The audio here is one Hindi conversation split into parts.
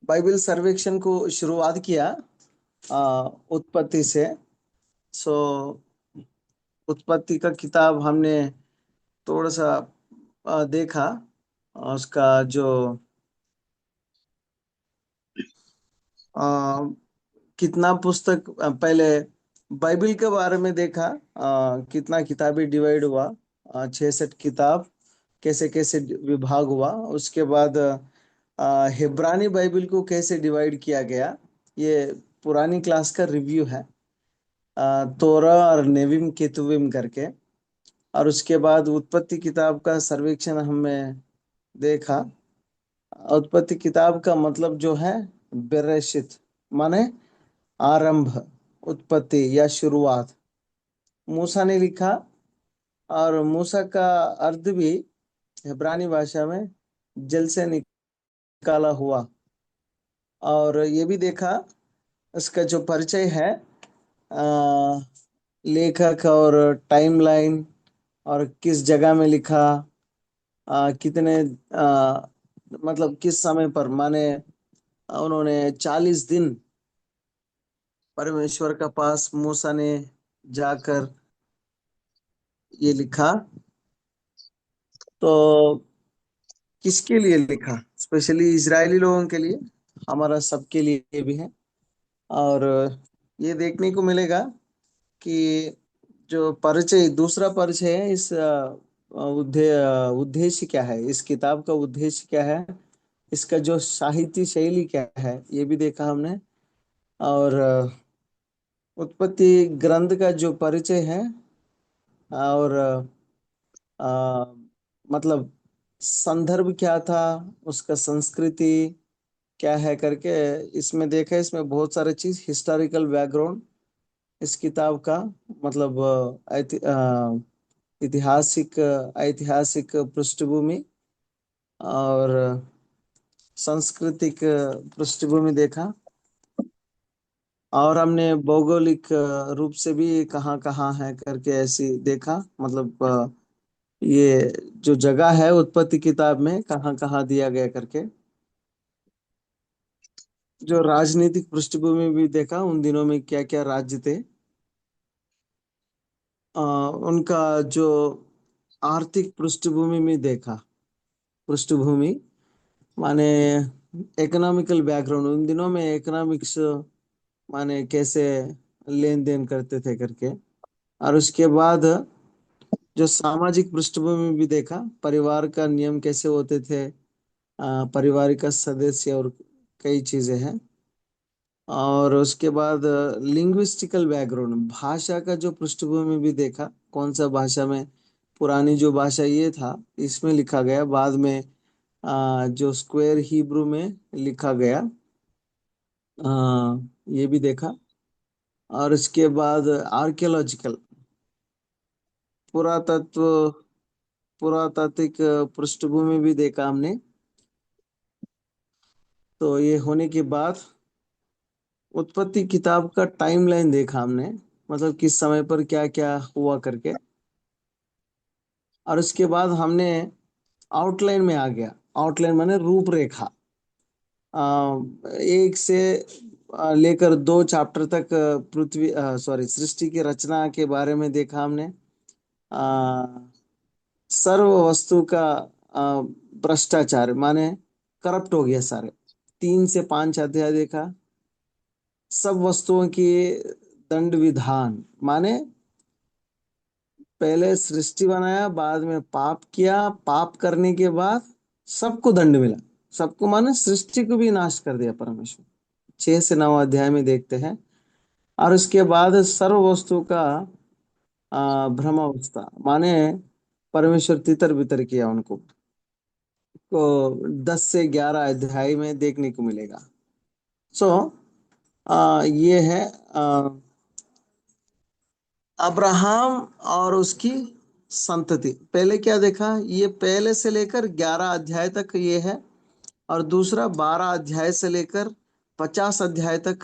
बाइबल सर्वेक्षण को शुरुआत किया उत्पत्ति से। सो उत्पत्ति का किताब हमने थोड़ा सा देखा। उसका जो अ, कितना पुस्तक पहले बाइबल के बारे में देखा। कितना किताबी डिवाइड हुआ, 66 किताब कैसे कैसे विभाग हुआ। उसके बाद हिब्रानी बाइबल को कैसे डिवाइड किया गया, ये पुरानी क्लास का रिव्यू है। तोरा और नेविम केतुविम करके। और उसके बाद उत्पत्ति किताब का सर्वेक्षण हमने देखा। उत्पत्ति किताब का मतलब जो है बेरेशित, माने आरंभ, उत्पत्ति या शुरुआत मूसा ने लिखा। और मूसा का अर्थ भी इब्रानी भाषा में जल से निकाला हुआ। और ये भी देखा इसका जो परिचय है, अ, लेखक और टाइमलाइन, और किस जगह में लिखा, कितने मतलब किस समय पर, माने उन्होंने 40 दिन परमेश्वर का पास मूसा ने जाकर ये लिखा। तो किसके लिए लिखा? स्पेशली इजरायली लोगों के लिए, हमारा सबके लिए भी है। और ये देखने को मिलेगा कि जो परिचय, दूसरा परिचय है इस उद्देश्य क्या है, इस किताब का उद्देश्य क्या है, इसका जो साहित्य शैली क्या है, ये भी देखा हमने। और उत्पत्ति ग्रंथ का जो परिचय है, और अ, मतलब संदर्भ क्या था, उसका संस्कृति क्या है करके इसमें देखा। इसमें बहुत सारे चीज, हिस्टोरिकल बैकग्राउंड इस किताब का, मतलब ऐतिहासिक ऐतिहासिक पृष्ठभूमि और सांस्कृतिक पृष्ठभूमि देखा। और हमने भौगोलिक रूप से भी कहाँ कहाँ है करके ऐसी देखा। मतलब ये जो जगह है उत्पत्ति किताब में कहाँ कहाँ दिया गया करके। जो राजनीतिक पृष्ठभूमि भी देखा, उन दिनों में क्या क्या राज्य थे। उनका जो आर्थिक पृष्ठभूमि में देखा। पृष्ठभूमि माने इकोनॉमिकल बैकग्राउंड, उन दिनों में इकोनॉमिक्स माने कैसे लेन देन करते थे करके। और उसके बाद जो सामाजिक पृष्ठभूमि भी देखा, परिवार का नियम कैसे होते थे, परिवार का सदस्य, और कई चीजें हैं। और उसके बाद लिंग्विस्टिकल बैकग्राउंड, भाषा का जो पृष्ठभूमि भी देखा, कौन सा भाषा में, पुरानी जो भाषा ये था इसमें लिखा गया, बाद में जो स्क्वायर हिब्रू में लिखा गया, ये भी देखा। और इसके बाद आर्कियोलॉजिकल, पुरातत्व, पुरातात्विक पृष्ठभूमि भी देखा हमने। तो ये होने के बाद उत्पत्ति किताब का टाइमलाइन देखा हमने, मतलब किस समय पर क्या क्या हुआ करके। और उसके बाद हमने आउटलाइन में आ गया। आउटलाइन माने रूपरेखा। एक से लेकर 2 चैप्टर तक पृथ्वी, सॉरी, सृष्टि की रचना के बारे में देखा हमने। अ, सर्व वस्तु का भ्रष्टाचार माने करप्ट हो गया सारे, 3 से 5 अध्याय देखा। सब वस्तुओं की दंड विधान माने पहले सृष्टि बनाया, बाद में पाप किया, पाप करने के बाद सबको दंड मिला। सबको माने सृष्टि को भी नाश कर दिया परमेश्वर, 6 से 9 अध्याय में देखते हैं। और उसके बाद सर्व वस्तु का भ्रमावस्था माने परमेश्वर तितर बितर किया उनको, को 10 से 11 अध्याय में देखने को मिलेगा। सो ये है अब्राहम और उसकी संतति। पहले क्या देखा, ये पहले से लेकर 11 अध्याय तक ये है। और दूसरा 12 अध्याय से लेकर 50 अध्याय तक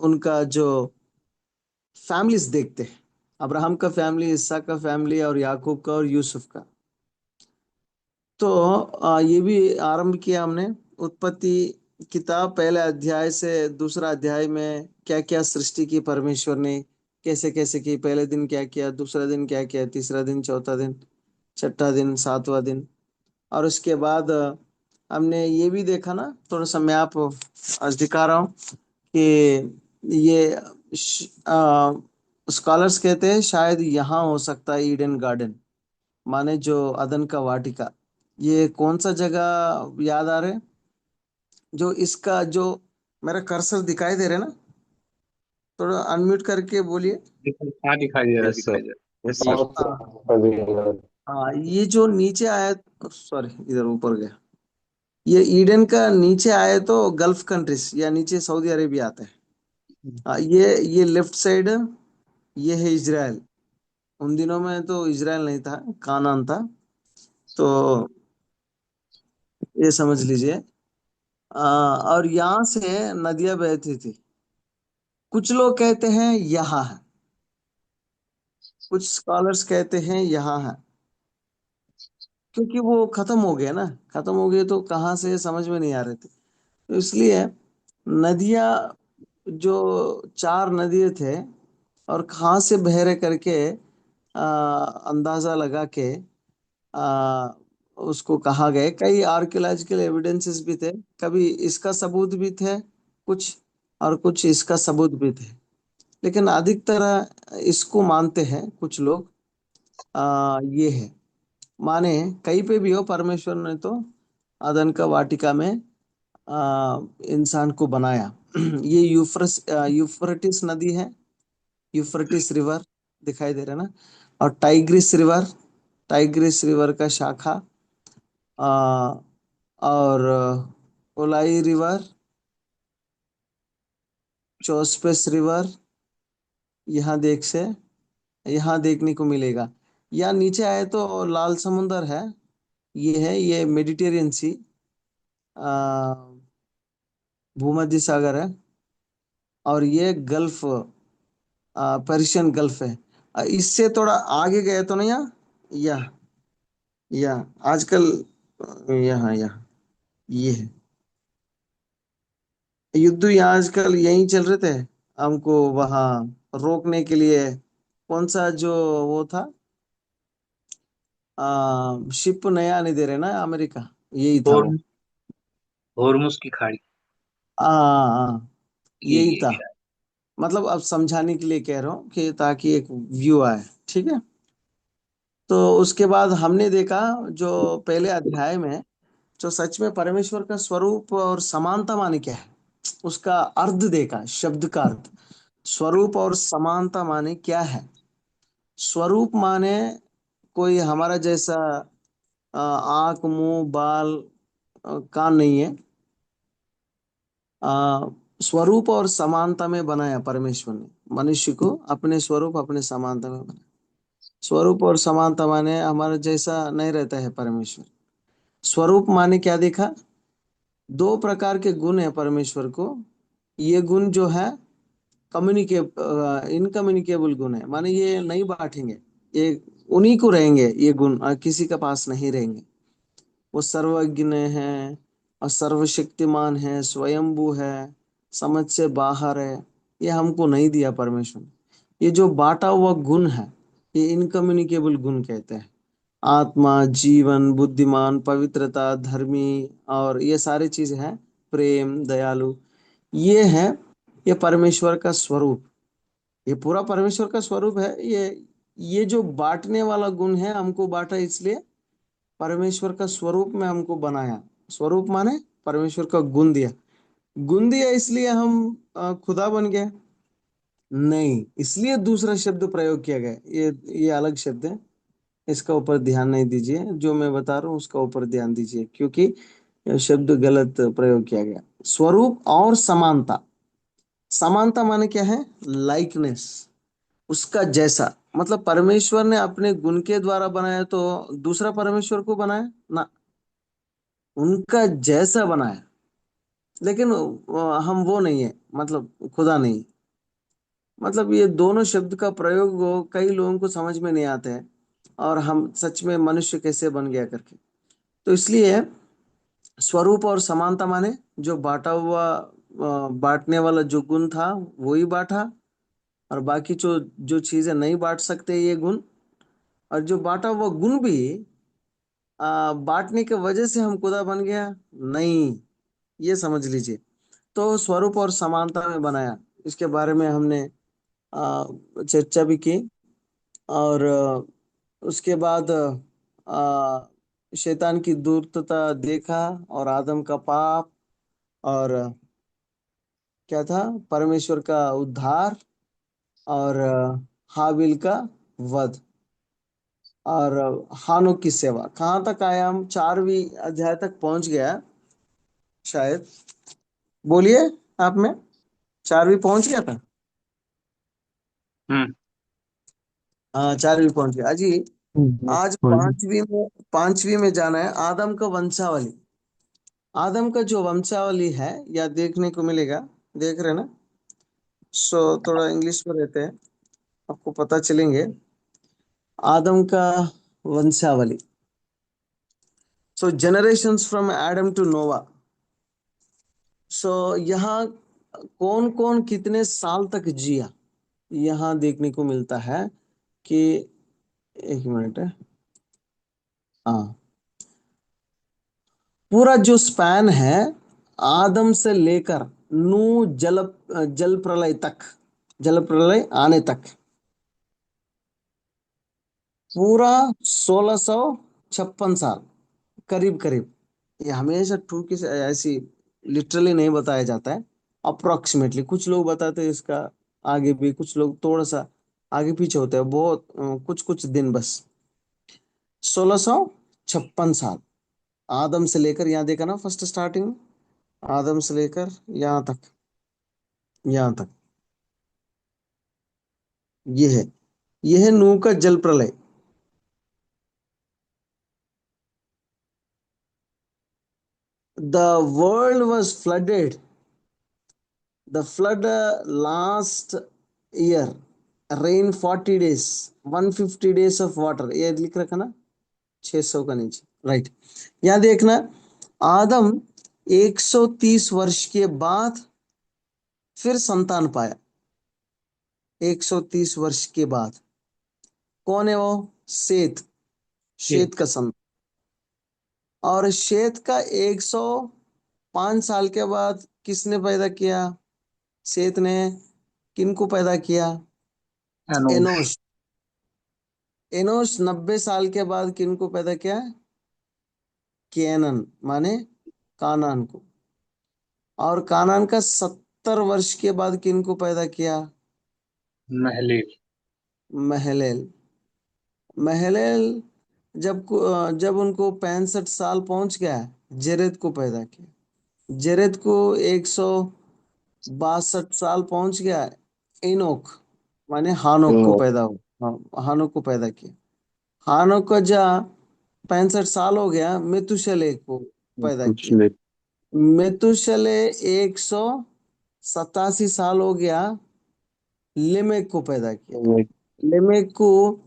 उनका जो फैमिलीज देखते हैं, अब्राहम का फैमिली, इसहाक का फैमिली, और याकूब का और यूसुफ का। तो ये भी आरंभ किया हमने उत्पत्ति किताब पहले अध्याय से दूसरा अध्याय में क्या क्या सृष्टि की परमेश्वर ने, कैसे कैसे की, पहले दिन क्या किया, दूसरा दिन क्या किया, तीसरा दिन, चौथा दिन, छठा दिन, सातवां दिन। और उसके बाद हमने ये भी देखा ना, थोड़ा सा मैं आपको आज दिखा रहा हूँ कि ये स्कॉलर्स कहते हैं शायद यहाँ हो सकता है ईडन गार्डन, माने जो अदन का वाटिका। ये कौन सा जगह याद आ रहा है? जो इसका जो मेरा कर्सर दिखाई दे रहा है ना, थोड़ा अनम्यूट करके बोलिए। हाँ, दिखाई दे रहा है, यस दिखाई सर। दे यस रहा है। सर। हाँ हाँ, ये जो नीचे आया, सॉरी इधर ऊपर गया, ये ईडन का नीचे आए तो गल्फ कंट्रीज या नीचे सऊदी अरेबिया आता है। ये लेफ्ट साइड, ये है इजराइल। उन दिनों में तो इजराइल नहीं था, कानान था। तो ये समझ लीजिए। और यहाँ से नदियां बहती थी। कुछ लोग कहते हैं यहाँ है, कुछ स्कॉलर्स कहते हैं यहाँ है, क्योंकि वो खत्म हो गया ना। खत्म हो गए तो कहाँ से समझ में नहीं आ रहे थे, तो इसलिए नदियां, जो चार नदियां थे और कहाँ से बह रहे करके अंदाजा लगा के आ, उसको कहा गए। कई आर्कियोलॉजिकल एविडेंसेस भी थे, कभी इसका सबूत भी थे कुछ, और कुछ इसका सबूत भी थे, लेकिन अधिकतर इसको मानते हैं कुछ लोग। ये है, माने कहीं पे भी हो, परमेश्वर ने तो अदन का वाटिका में इंसान को बनाया। ये यूफ्रेटिस नदी है, यूफ्रेटिस रिवर दिखाई दे रहा है ना, और टाइग्रिस रिवर, टाइग्रिस रिवर का शाखा, आ, और ओलाई रिवर, चोस्पेस रिवर, यहाँ देख से यहाँ देखने को मिलेगा। या नीचे आए तो लाल समुंदर है, ये मेडिटेरियन सी, भूमध्य सागर है। और ये गल्फ, पर्शियन गल्फ है। इससे थोड़ा आगे गए तो नहीं, यहाँ आजकल यहाँ ये है। युद्ध यहाँ आजकल यहीं चल रहे थे, हमको वहां रोकने के लिए। कौन सा जो वो था, शिप नया नहीं दे रहे ना अमेरिका, यही था वो। होर्मुज, होर्मुज की खाड़ी। यही ये था। मतलब अब समझाने के लिए कह रहा हूँ कि ताकि एक व्यू आए, ठीक है। तो उसके बाद हमने देखा जो पहले अध्याय में, जो सच में परमेश्वर का स्वरूप और समानता माने क्या है, उसका अर्थ देखा, शब्द का अर्थ। स्वरूप और समानता माने क्या है? स्वरूप माने कोई हमारा जैसा आंख, मुंह, बाल, कान नहीं है। आ, स्वरूप और समानता में बनाया परमेश्वर ने मनुष्य को, अपने स्वरूप अपने समानता में बनाया। स्वरूप और समानता माने हमारे जैसा नहीं रहता है परमेश्वर। स्वरूप माने क्या देखा? दो प्रकार के गुण है परमेश्वर को। ये गुण जो है इनकम्युनिकेबल गुण है, माने ये नहीं बांटेंगे। ये उन्हीं को रहेंगे ये गुण, और किसी के पास नहीं रहेंगे। वो सर्वज्ञ है और सर्वशक्तिमान है, स्वयंभू है, समझ से बाहर है। ये हमको नहीं दिया परमेश्वर ने। ये जो बांटा हुआ गुण है, ये इनकम्युनिकेबल गुण कहते हैं। आत्मा, जीवन, बुद्धिमान, पवित्रता, धर्मी, और ये सारी चीज है, प्रेम, दयालु, ये है, ये परमेश्वर का स्वरूप। ये पूरा परमेश्वर का स्वरूप है। ये जो बांटने वाला गुण है, हमको बांटा इसलिए परमेश्वर का स्वरूप में हमको बनाया। स्वरूप माने परमेश्वर का गुण दिया। गुण दिया इसलिए हम खुदा बन गए? नहीं, इसलिए दूसरा शब्द प्रयोग किया गया। ये अलग शब्द है, इसका ऊपर ध्यान नहीं दीजिए। जो मैं बता रहा हूँ उसका ऊपर ध्यान दीजिए, क्योंकि यह शब्द गलत प्रयोग किया गया। स्वरूप और समानता। समानता माने क्या है? लाइकनेस, उसका जैसा। मतलब परमेश्वर ने अपने गुण के द्वारा बनाया तो दूसरा परमेश्वर को बनाया ना, उनका जैसा बनाया। लेकिन हम वो नहीं है, मतलब खुदा नहीं। मतलब ये दोनों शब्द का प्रयोग कई लोगों को समझ में नहीं आता है, और हम सच में मनुष्य कैसे बन गया करके। तो इसलिए स्वरूप और समानता माने जो बांटा हुआ बांटने वाला जो गुण था वही बांटा, और बाकी जो जो चीजें नहीं बांट सकते ये गुण, और जो बांटा हुआ गुण भी बांटने के वजह से हम खुदा बन गया नहीं, ये समझ लीजिए। तो स्वरूप और समानता में बनाया, इसके बारे में हमने चर्चा भी की। और उसके बाद शैतान की धूर्तता देखा, और आदम का पाप, और क्या था, परमेश्वर का उद्धार, और हाबिल का वध, और हानोक की सेवा। कहाँ तक आया, हम 4वीं अध्याय तक पहुंच गया शायद। बोलिए आप में, 4वीं पहुंच गया था। हम्म। हाँ 4वीं पहुंच गया अजी। आज बोलिए। 5वीं में जाना है, आदम का वंशावली। आदम का जो वंशावली है या देखने को मिलेगा, देख रहे ना। सो थोड़ा इंग्लिश में रहते हैं, आपको पता चलेंगे आदम का वंशावली। So generations from Adam to Noah. So यहाँ कौन कौन कितने साल तक जिया, यहाँ देखने को मिलता है कि, एक मिनट है, हाँ, पूरा जो स्पैन है आदम से लेकर नू जल जल प्रलय तक, जल प्रलय आने तक, पूरा 1656 साल करीब करीब। ये हमेशा टू की ऐसी लिटरली नहीं बताया जाता है, अप्रोक्सीमेटली कुछ लोग बताते हैं इसका आगे भी, कुछ लोग थोड़ा सा आगे पीछे होते हैं बहुत, कुछ कुछ दिन बस। 1656 साल आदम से लेकर, यहाँ देखा ना फर्स्ट स्टार्टिंग में, आदम से लेकर यहाँ तक, यहाँ तक ये है, ये है नूह का जल प्रलय। The world was flooded. The flood last year. Rain 40 days. 150 days of water. ये लिख रखा ना, 600 का नीचे, राइट। यहाँ देखना, आदम 130 वर्ष के बाद फिर संतान पाया। 130 वर्ष के बाद कौन है वो? शेत। ये शेत का संतान। और शेत का 105 साल के बाद किसने पैदा किया? शेत ने किनको पैदा किया? अनोश। एनोश। एनोश 90 साल के बाद किनको पैदा किया? केनन माने कानान को। और कानान का 70 वर्ष के बाद किनको पैदा किया? महलील। महलेल। महलेल जब उनको 65 साल पहुंच गया, जेरेद को पैदा किया। जेरेद को 162 साल पहुंच गया, इनोक माने हानोक को पैदा हुआ, हाँ, हानोक को पैदा किया। हानोक का जा 65 साल हो गया, मेतुशले को पैदा कुछ किया। ले। मेतुशले 187 साल हो गया, लेमेक को पैदा किया। लेमेक को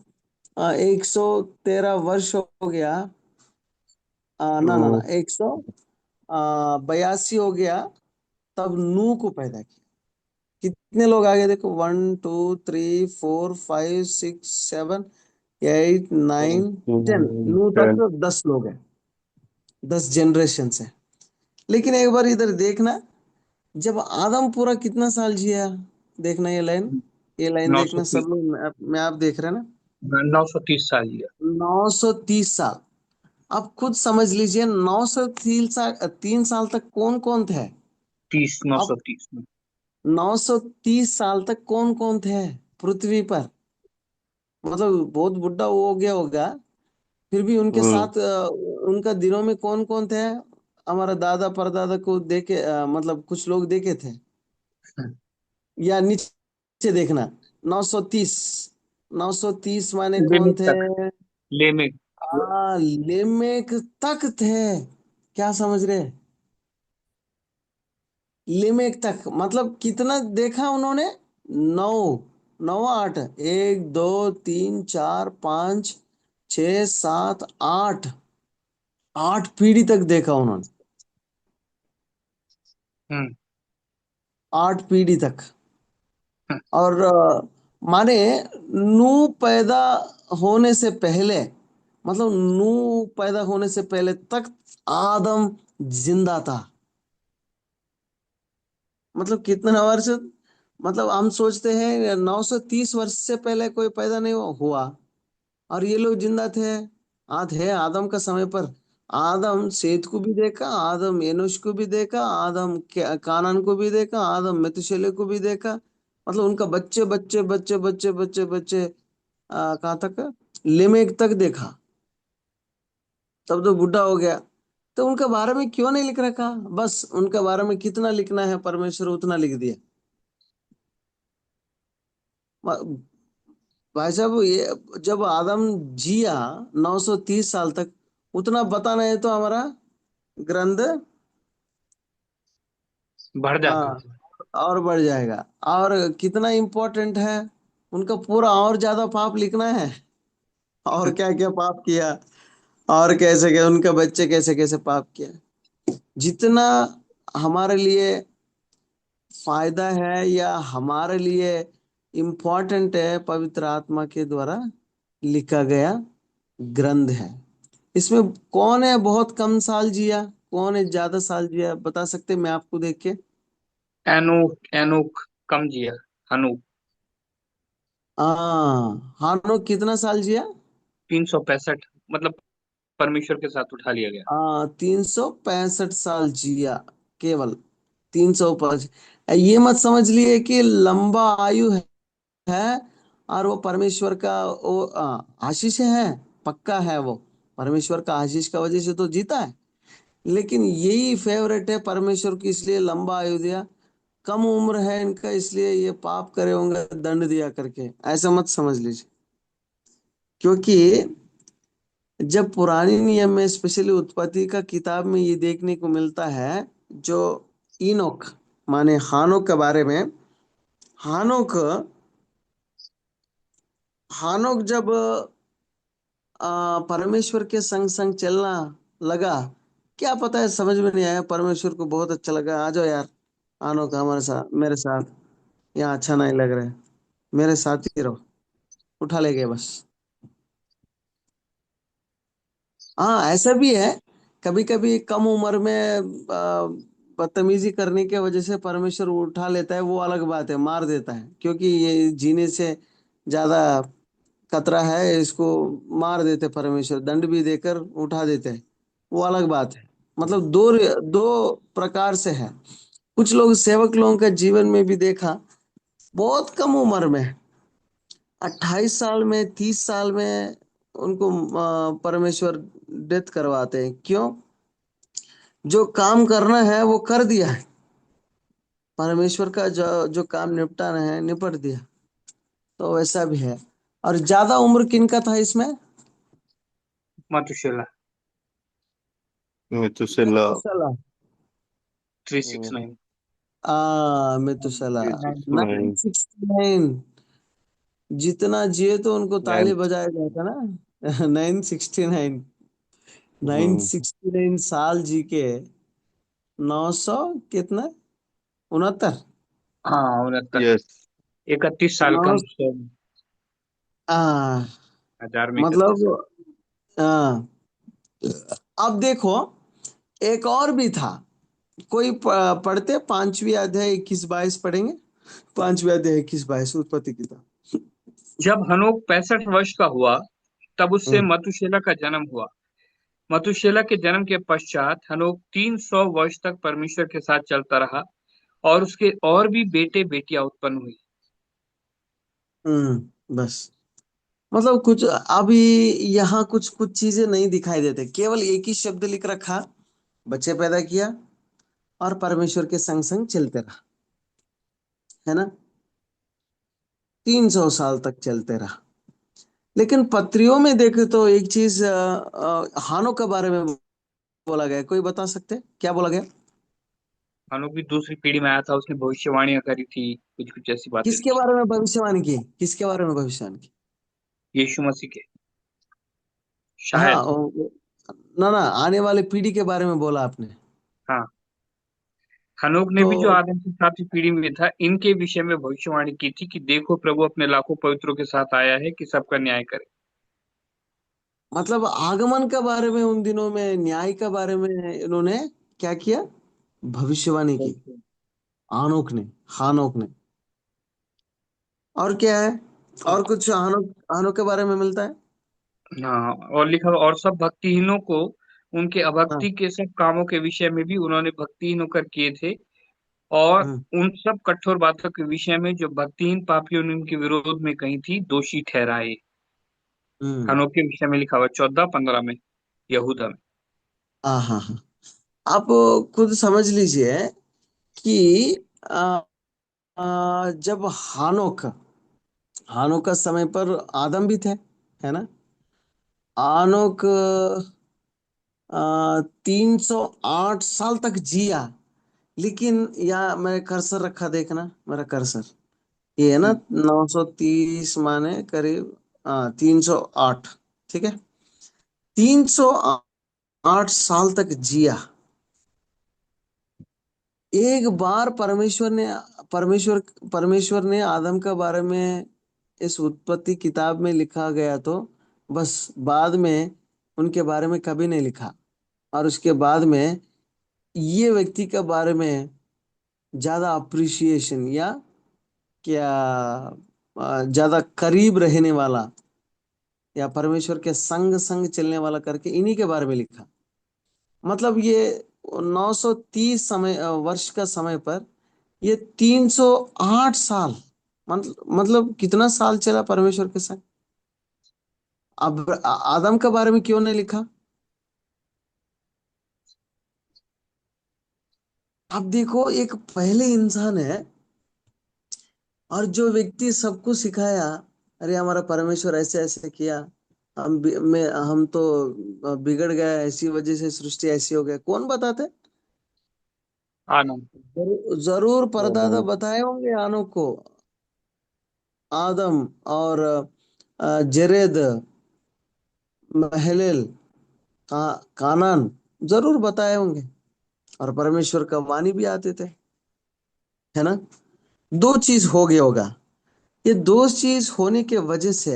113 वर्ष हो गया, ना ना ना, 182 हो गया, तब नू को पैदा किया। कितने लोग आगे देखो, 1 2 3 4 5 6 7 8 9 10, नू तक 10 लोग हैं, 10 जनरेशन है। लेकिन एक बार इधर देखना, जब आदम पूरा कितना साल जिया, देखना ये लाइन नौ सौ देखना तीस सब लोग, में आप देख रहे हैं ना। 930 साल लिया। 930 साल। अब खुद समझ लीजिए, 903 साल, 3 साल तक कौन कौन थे? तीस, नौ अब सौ तीस में। 930 साल तक कौन कौन थे पृथ्वी पर? मतलब बहुत बुढ़ा वो हो गया होगा, फिर भी उनके साथ उनका दिनों में कौन कौन थे? हमारा दादा परदादा को देखे, मतलब कुछ लोग देखे थे, या नीचे देखना, 930, 930 माने कौन लेमेक थे? तक। लेमेक। लेमेक तक थे। क्या समझ रहे? लिमिट तक मतलब कितना देखा उन्होंने? 9, 9 8, 1 2 3 4 5 6 7 8, 8 पीढ़ी तक देखा उन्होंने। हम्म। 8 पीढ़ी तक। हम्म। और माने नूह पैदा होने से पहले, मतलब नूह पैदा होने से पहले तक आदम जिंदा था। मतलब कितना वर्ष, मतलब हम सोचते हैं 930 वर्ष से पहले कोई पैदा नहीं हुआ, और ये लोग जिंदा थे। आज है आदम का समय पर। आदम सेत को भी देखा, आदम एनोश को भी देखा, आदम कानान को भी देखा, आदम मेतुशेले को भी देखा। मतलब उनका बच्चे बच्चे बच्चे बच्चे बच्चे बच्चे कहाँ तक, लेमेक तक देखा। तब तो बुढ़ा हो गया। तो उनके बारे में क्यों नहीं लिख रखा? बस उनके बारे में कितना लिखना है, परमेश्वर उतना लिख दिया। भाई साहब, ये जब आदम जिया 930 साल तक, उतना बताना है तो हमारा ग्रंथ बढ़ जाता हाँ था। और बढ़ जाएगा। और कितना इम्पोर्टेंट है, उनका पूरा और ज्यादा पाप लिखना है। और क्या क्या पाप किया, और कैसे क्या उनके बच्चे कैसे कैसे पाप किया। जितना हमारे लिए फायदा है या हमारे लिए इम्पोर्टेंट है, पवित्र आत्मा के द्वारा लिखा गया ग्रंथ है। इसमें कौन है बहुत कम साल जिया, कौन है ज्यादा साल जिया, बता सकते मैं आपको देख के? एनोक एनोक कम जिया। हनूक हाँ, हानो कितना साल जिया? 365, मतलब परमेश्वर के साथ उठा लिया गया। 365 साल जिया, केवल 305। ये मत समझ लिए कि लंबा आयु है और वो परमेश्वर का वो आशीष है। पक्का है वो, परमेश्वर का आशीष का वजह से तो जीता है। लेकिन यही फेवरेट है परमेश्वर की, इसलिए लंबा आयु दिया। कम उम्र है इनका, इसलिए ये पाप करे होंगे दंड दिया करके, ऐसा मत समझ लीजिए। क्योंकि जब पुरानी नियम में स्पेशली उत्पत्ति का किताब में ये देखने को मिलता है, जो इनोक माने हानोक के बारे में। हानोक हानोक जब परमेश्वर के संग संग चलना लगा, क्या पता है समझ में नहीं आया, परमेश्वर को बहुत अच्छा लगा, आ जाओ यार, हानोक हमारे साथ, मेरे साथ, यहाँ अच्छा नहीं लग रहा है, मेरे साथ ही रहो। उठा ले गए बस। हाँ ऐसा भी है, कभी कभी कम उम्र में बदतमीजी करने की वजह से परमेश्वर उठा लेता है, वो अलग बात है, मार देता है, क्योंकि ये जीने से ज्यादा खतरा है, इसको मार देते परमेश्वर, दंड भी देकर उठा देते हैं, वो अलग बात है। मतलब दो दो प्रकार से है। कुछ लोग सेवक लोगों के जीवन में भी देखा, बहुत कम उम्र में, 28 साल में, 30 साल में उनको परमेश्वर डेथ करवाते हैं। क्यों? जो काम करना है वो कर दिया है, परमेश्वर का जो जो काम निपटाना है निपट दिया। तो वैसा भी है। और ज्यादा उम्र किनका था इसमें? मथुशेला मेतुसेला। मेतुसेला। 369। मेतुसेला। 369। 969। जितना जिए तो उनको ताली 9th। बजाया जाता ना। 969। नाइन हम्म। सिक्सटी नाइन साल जी के 900 कितना, 69। हाँ, 69। यस। 31 साल नौ कम 100। आ, 1000 में 31। मतलब आ, अब देखो, एक और भी था। कोई पढ़ते, 5वीं अध्याय 21-22 पढ़ेंगे? 5वीं अध्याय 21-22 उत्पत्ति किताब। जब हनोक 65 वर्ष का हुआ, तब उससे हम्म। मतुशेला का जन्म हुआ। मतुशेला के जन्म के पश्चात हनोक 300 वर्ष तक परमेश्वर के साथ चलता रहा, और उसके और भी बेटे बेटियां उत्पन्न हुई। बस, मतलब कुछ अभी यहाँ कुछ कुछ चीजें नहीं दिखाई देते, केवल एक ही शब्द लिख रखा, बच्चे पैदा किया और परमेश्वर के संग संग चलते रहा, है ना? 300 साल तक चलते रहा। लेकिन पत्रियों में देखे तो एक चीज हानो के बारे में बोला गया है। कोई बता सकते क्या बोला गया? हनोक भी दूसरी पीढ़ी में आया था, उसने भविष्यवाणियां करी थी, कुछ कुछ ऐसी बातें किसके थी। बारे में भविष्यवाणी की, किसके बारे में भविष्यवाणी की? यीशु मसीह के, हाँ शायद। ना ना, आने वाले पीढ़ी के बारे में बोला आपने। हाँ। हनोक ने तो भी जो आदम की सातवीं पीढ़ी में था, इनके विषय में भविष्यवाणी की थी कि देखो प्रभु अपने लाखों पवित्रों के साथ आया है कि सबका न्याय करे। मतलब आगमन के बारे में, उन दिनों में न्याय के बारे में इन्होंने क्या किया? भविष्यवाणी की। आनोक ने, हानोक ने। और क्या है? और कुछ हानोक, हानोक के बारे में मिलता है? हाँ, और लिखा और सब भक्तिहीनों को उनके हाँ। अभक्ति के सब कामों के विषय में भी उन्होंने भक्तिहीन होकर किए थे, और हम्म। उन सब कठोर बातों के विषय में जो भक्तिहीन पापियों ने उनके विरोध में कही थी, दोषी ठहराए। हम्म। हनोक के विषय में लिखा हुआ 14-15 में, यहूदा में। हाँ हाँ हाँ। आप खुद समझ लीजिए कि आ, जब हानोक, हानोक का समय पर आदम भी थे, है ना? हानोक 308 साल तक जिया। लेकिन यहाँ मैं कर्सर रखा, देखना मेरा कर्सर, ये है ना, हम्म। 930 माने करीब 308। ठीक है, 308 साल तक जिया। एक बार परमेश्वर परमेश्वर ने आदम के बारे में इस उत्पत्ति किताब में लिखा गया, तो बस बाद में उनके बारे में कभी नहीं लिखा। और उसके बाद में ये व्यक्ति के बारे में ज्यादा अप्रिसिएशन, या क्या ज्यादा करीब रहने वाला, या परमेश्वर के संग संग चलने वाला करके इन्हीं के बारे में लिखा। मतलब ये 930 वर्ष का समय पर ये 308 साल, मतलब कितना साल चला परमेश्वर के संग। अब आदम के बारे में क्यों नहीं लिखा? अब देखो, एक पहले इंसान है, और जो व्यक्ति सबको सिखाया, अरे हमारा परमेश्वर ऐसे ऐसे किया, हम तो बिगड़ गए, ऐसी वजह से सृष्टि ऐसी हो गई, कौन बताते? आनंद। जरूर परदादा बताए होंगे आनो को। आदम और जरेद, महलिल, कानान, जरूर बताए होंगे। और परमेश्वर का वाणी भी आते थे, है ना? दो चीज हो गया होगा। ये दो चीज होने के वजह से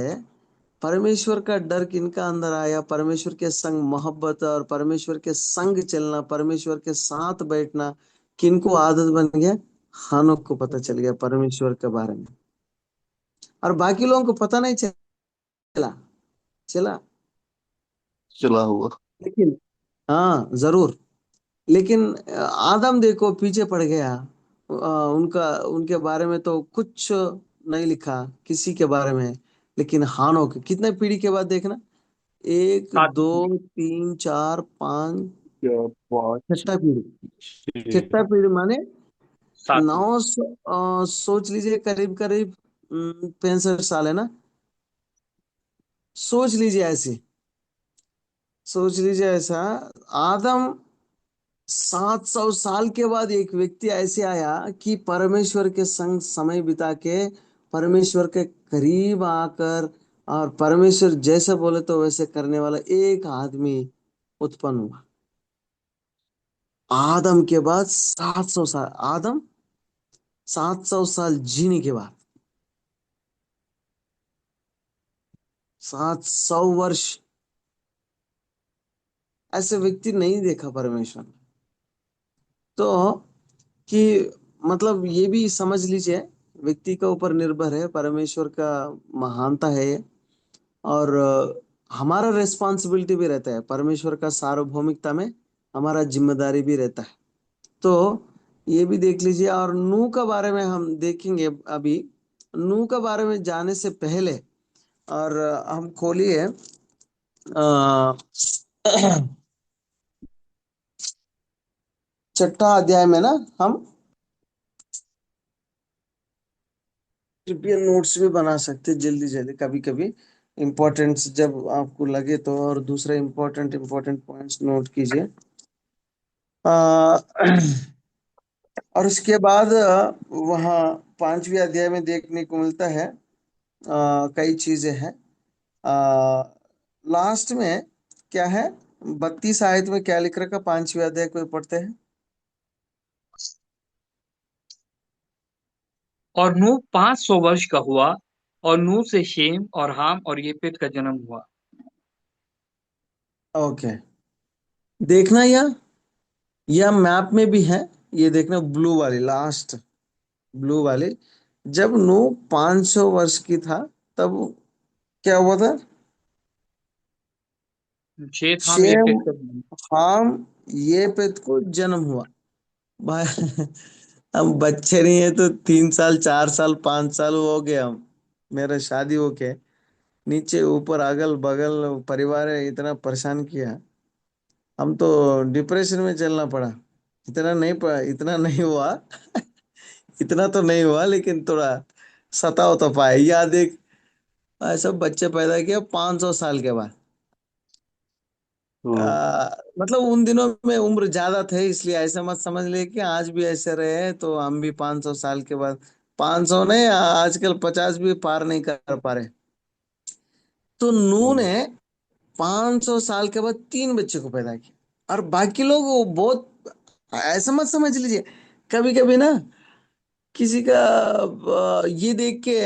परमेश्वर का डर किनका अंदर आया, परमेश्वर के संग मोहब्बत और परमेश्वर के संग चलना, परमेश्वर के साथ बैठना किनको आदत बन गया? हानोक को पता चल गया परमेश्वर के बारे में। और बाकी लोगों को पता नहीं चला। चला। चला हुआ। लेकिन हाँ, जरूर। लेकिन आदम देखो पीछे पड़ गया। उनका, उनके बारे में तो कुछ नहीं लिखा किसी के बारे में। लेकिन हानोक कितने पीढ़ी के बाद देखना, एक दो सातवीं। तीन चार पाँच, क्या? पाँच, छठा पीढ़ी। छठा छः। पीढ़ी माने सातवीं। 900, सोच लीजिए करीब करीब 65 साल, है ना? सोच लीजिए ऐसे, सोच लीजिए ऐसा। आदम 700 साल के बाद एक व्यक्ति ऐसे आया कि परमेश्वर के संग समय बिता के, परमेश्वर के करीब आकर, और परमेश्वर जैसे बोले तो वैसे करने वाला एक आदमी उत्पन्न हुआ। आदम के बाद 700 साल, आदम 700 साल जीने के बाद, 700 वर्ष, ऐसे व्यक्ति नहीं देखा परमेश्वर ने। तो कि मतलब ये भी समझ लीजिए, व्यक्ति के ऊपर निर्भर है, परमेश्वर का महानता है ये। और हमारा रिस्पॉन्सिबिलिटी भी रहता है, परमेश्वर का सार्वभौमिकता में हमारा जिम्मेदारी भी रहता है। तो ये भी देख लीजिए। और नूह के बारे में हम देखेंगे अभी। नूह के बारे में जाने से पहले, और हम खोलिए छठा अध्याय में ना, हम कृपया नोट्स भी बना सकते हैं जल्दी जल्दी, कभी कभी इम्पोर्टेंट्स जब आपको लगे तो। और दूसरा इम्पोर्टेंट इम्पोर्टेंट पॉइंट्स नोट कीजिए। और उसके बाद वहाँ 5वीं अध्याय में देखने को मिलता है कई चीजें हैं। लास्ट में क्या है, 32 आयत में क्या लिख रखा, 5वीं अध्याय को पढ़ते हैं। और नूह 500 वर्ष का हुआ, और नूह से शेम और हाम और येपेत का जन्म हुआ। ओके, देखना यह मैप में भी है। ये देखना ब्लू वाली, लास्ट ब्लू वाली। जब नूह 500 वर्ष की था, तब क्या हुआ था? शेत हाम शेम, येपेत का जन्म। हाम, ये पेत को जन्म हुआ। भाई हम बच्चे नहीं है तो 3 साल, 4 साल, 5 साल हो गए हम, मेरा शादी होके। नीचे ऊपर अगल बगल परिवार है, इतना परेशान किया। हम तो डिप्रेशन में चलना पड़ा। इतना नहीं हुआ इतना तो नहीं हुआ, लेकिन थोड़ा सताव तो पाए। याद एक ऐसा बच्चे पैदा किया 500 साल के बाद। हम्म। मतलब उन दिनों में उम्र ज्यादा थे, इसलिए ऐसा मत समझ ले कि आज भी ऐसे रहे तो हम भी 500 साल के बाद। 500 नहीं, आजकल 50 भी पार नहीं कर पा रहे। तो नूह हम्म। ने 500 साल के बाद 3 बच्चे को पैदा किया, और बाकी लोग वो बहुत, ऐसा मत समझ लीजिए। कभी कभी ना किसी का ये देख के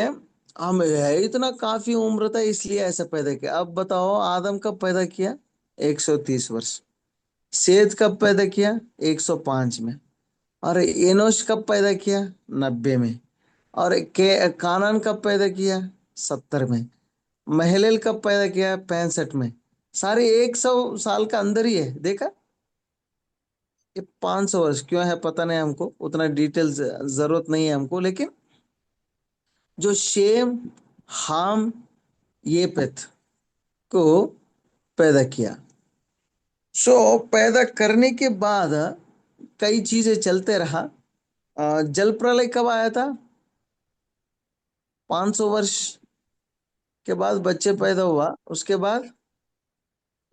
हम है इतना काफी उम्र था इसलिए ऐसा पैदा किया। अब बताओ, आदम कब पैदा किया? 130 वर्ष। सेत कब पैदा किया? 105 में। और एनोश कब पैदा किया? 90 में। और कानान कब पैदा किया? 70 में। महलेल कब पैदा किया? 65 में। सारे 100 साल का अंदर ही है, देखा? ये 500 वर्ष क्यों है पता नहीं हमको, उतना डिटेल्स जरूरत नहीं है हमको, लेकिन जो शेम, हाम, येपेत को पैदा किया। सो पैदा करने के बाद कई चीजें चलते रहा। जल प्रलय कब आया था? 500 वर्ष के बाद बच्चे पैदा हुआ, उसके बाद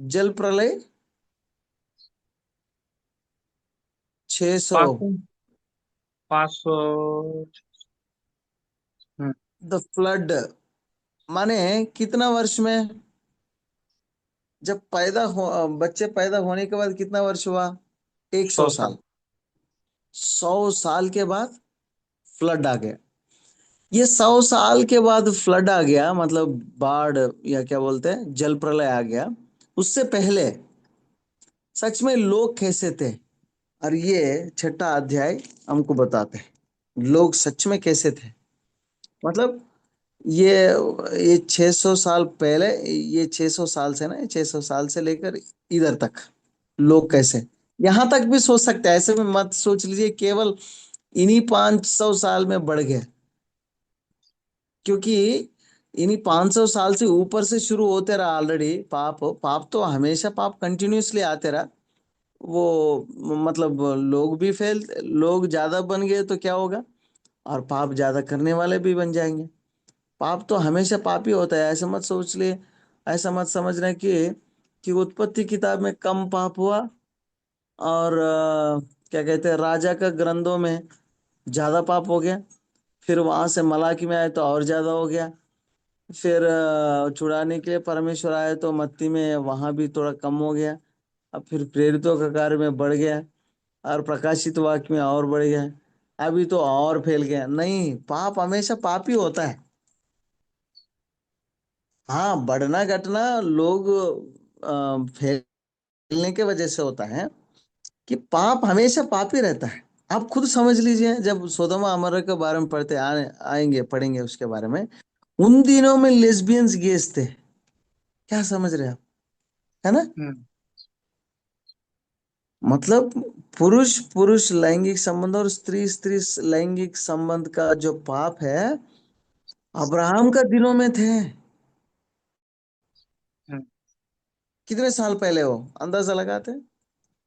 जल प्रलय। 600। 500, 500। हम्म। द फ्लड माने कितना वर्ष में? जब बच्चे पैदा होने के बाद कितना वर्ष हुआ? एक सौ 100 साल। साल 100 साल के बाद फ्लड आ गया। ये 100 साल के बाद फ्लड आ गया, मतलब बाढ़, या क्या बोलते हैं, जल प्रलय आ गया। उससे पहले सच में लोग कैसे थे? और ये छठा अध्याय हमको बताते हैं लोग सच में कैसे थे। मतलब ये ये 600 साल पहले, ये 600 साल से ना, 600 साल से लेकर इधर तक लोग कैसे, यहां तक भी सोच सकते हैं। ऐसे में मत सोच लीजिए केवल इन्हीं 500 साल में बढ़ गए, क्योंकि इन्हीं 500 साल से ऊपर से शुरू होते रहा ऑलरेडी। पाप पाप तो हमेशा, पाप कंटिन्यूअसली आते रहा। वो मतलब लोग ज्यादा बन गए तो क्या होगा? और पाप ज्यादा करने वाले भी बन जाएंगे। पाप तो हमेशा पाप ही होता है, ऐसा मत सोच लिए। ऐसा मत समझना कि उत्पत्ति किताब में कम पाप हुआ, और क्या कहते हैं, राजा का ग्रंथों में ज्यादा पाप हो गया। फिर वहां से मलाकी में आए तो और ज्यादा हो गया। फिर छुड़ाने के लिए परमेश्वर आए तो मत्ती में वहां भी थोड़ा कम हो गया। अब फिर प्रेरितों का कार्य में बढ़ गया, और प्रकाशित वाक्य में और बढ़ गया। अभी तो और फैल गया। नहीं, पाप हमेशा पाप ही होता है। हाँ, बढ़ना घटना लोग फैलने के वजह से होता है, कि पाप हमेशा पाप ही रहता है। आप खुद समझ लीजिए, जब सोदोमा अमोरा के बारे में आएंगे, पढ़ेंगे उसके बारे में। उन दिनों में लेस्बियंस गेस थे, क्या समझ रहे हैं आप? है ना? हम्म। मतलब पुरुष पुरुष लैंगिक संबंध और स्त्री स्त्री लैंगिक संबंध का जो पाप है, अब्राहम का दिनों में थे। हम्म। कितने साल पहले हो, अंदाजा लगाते हैं?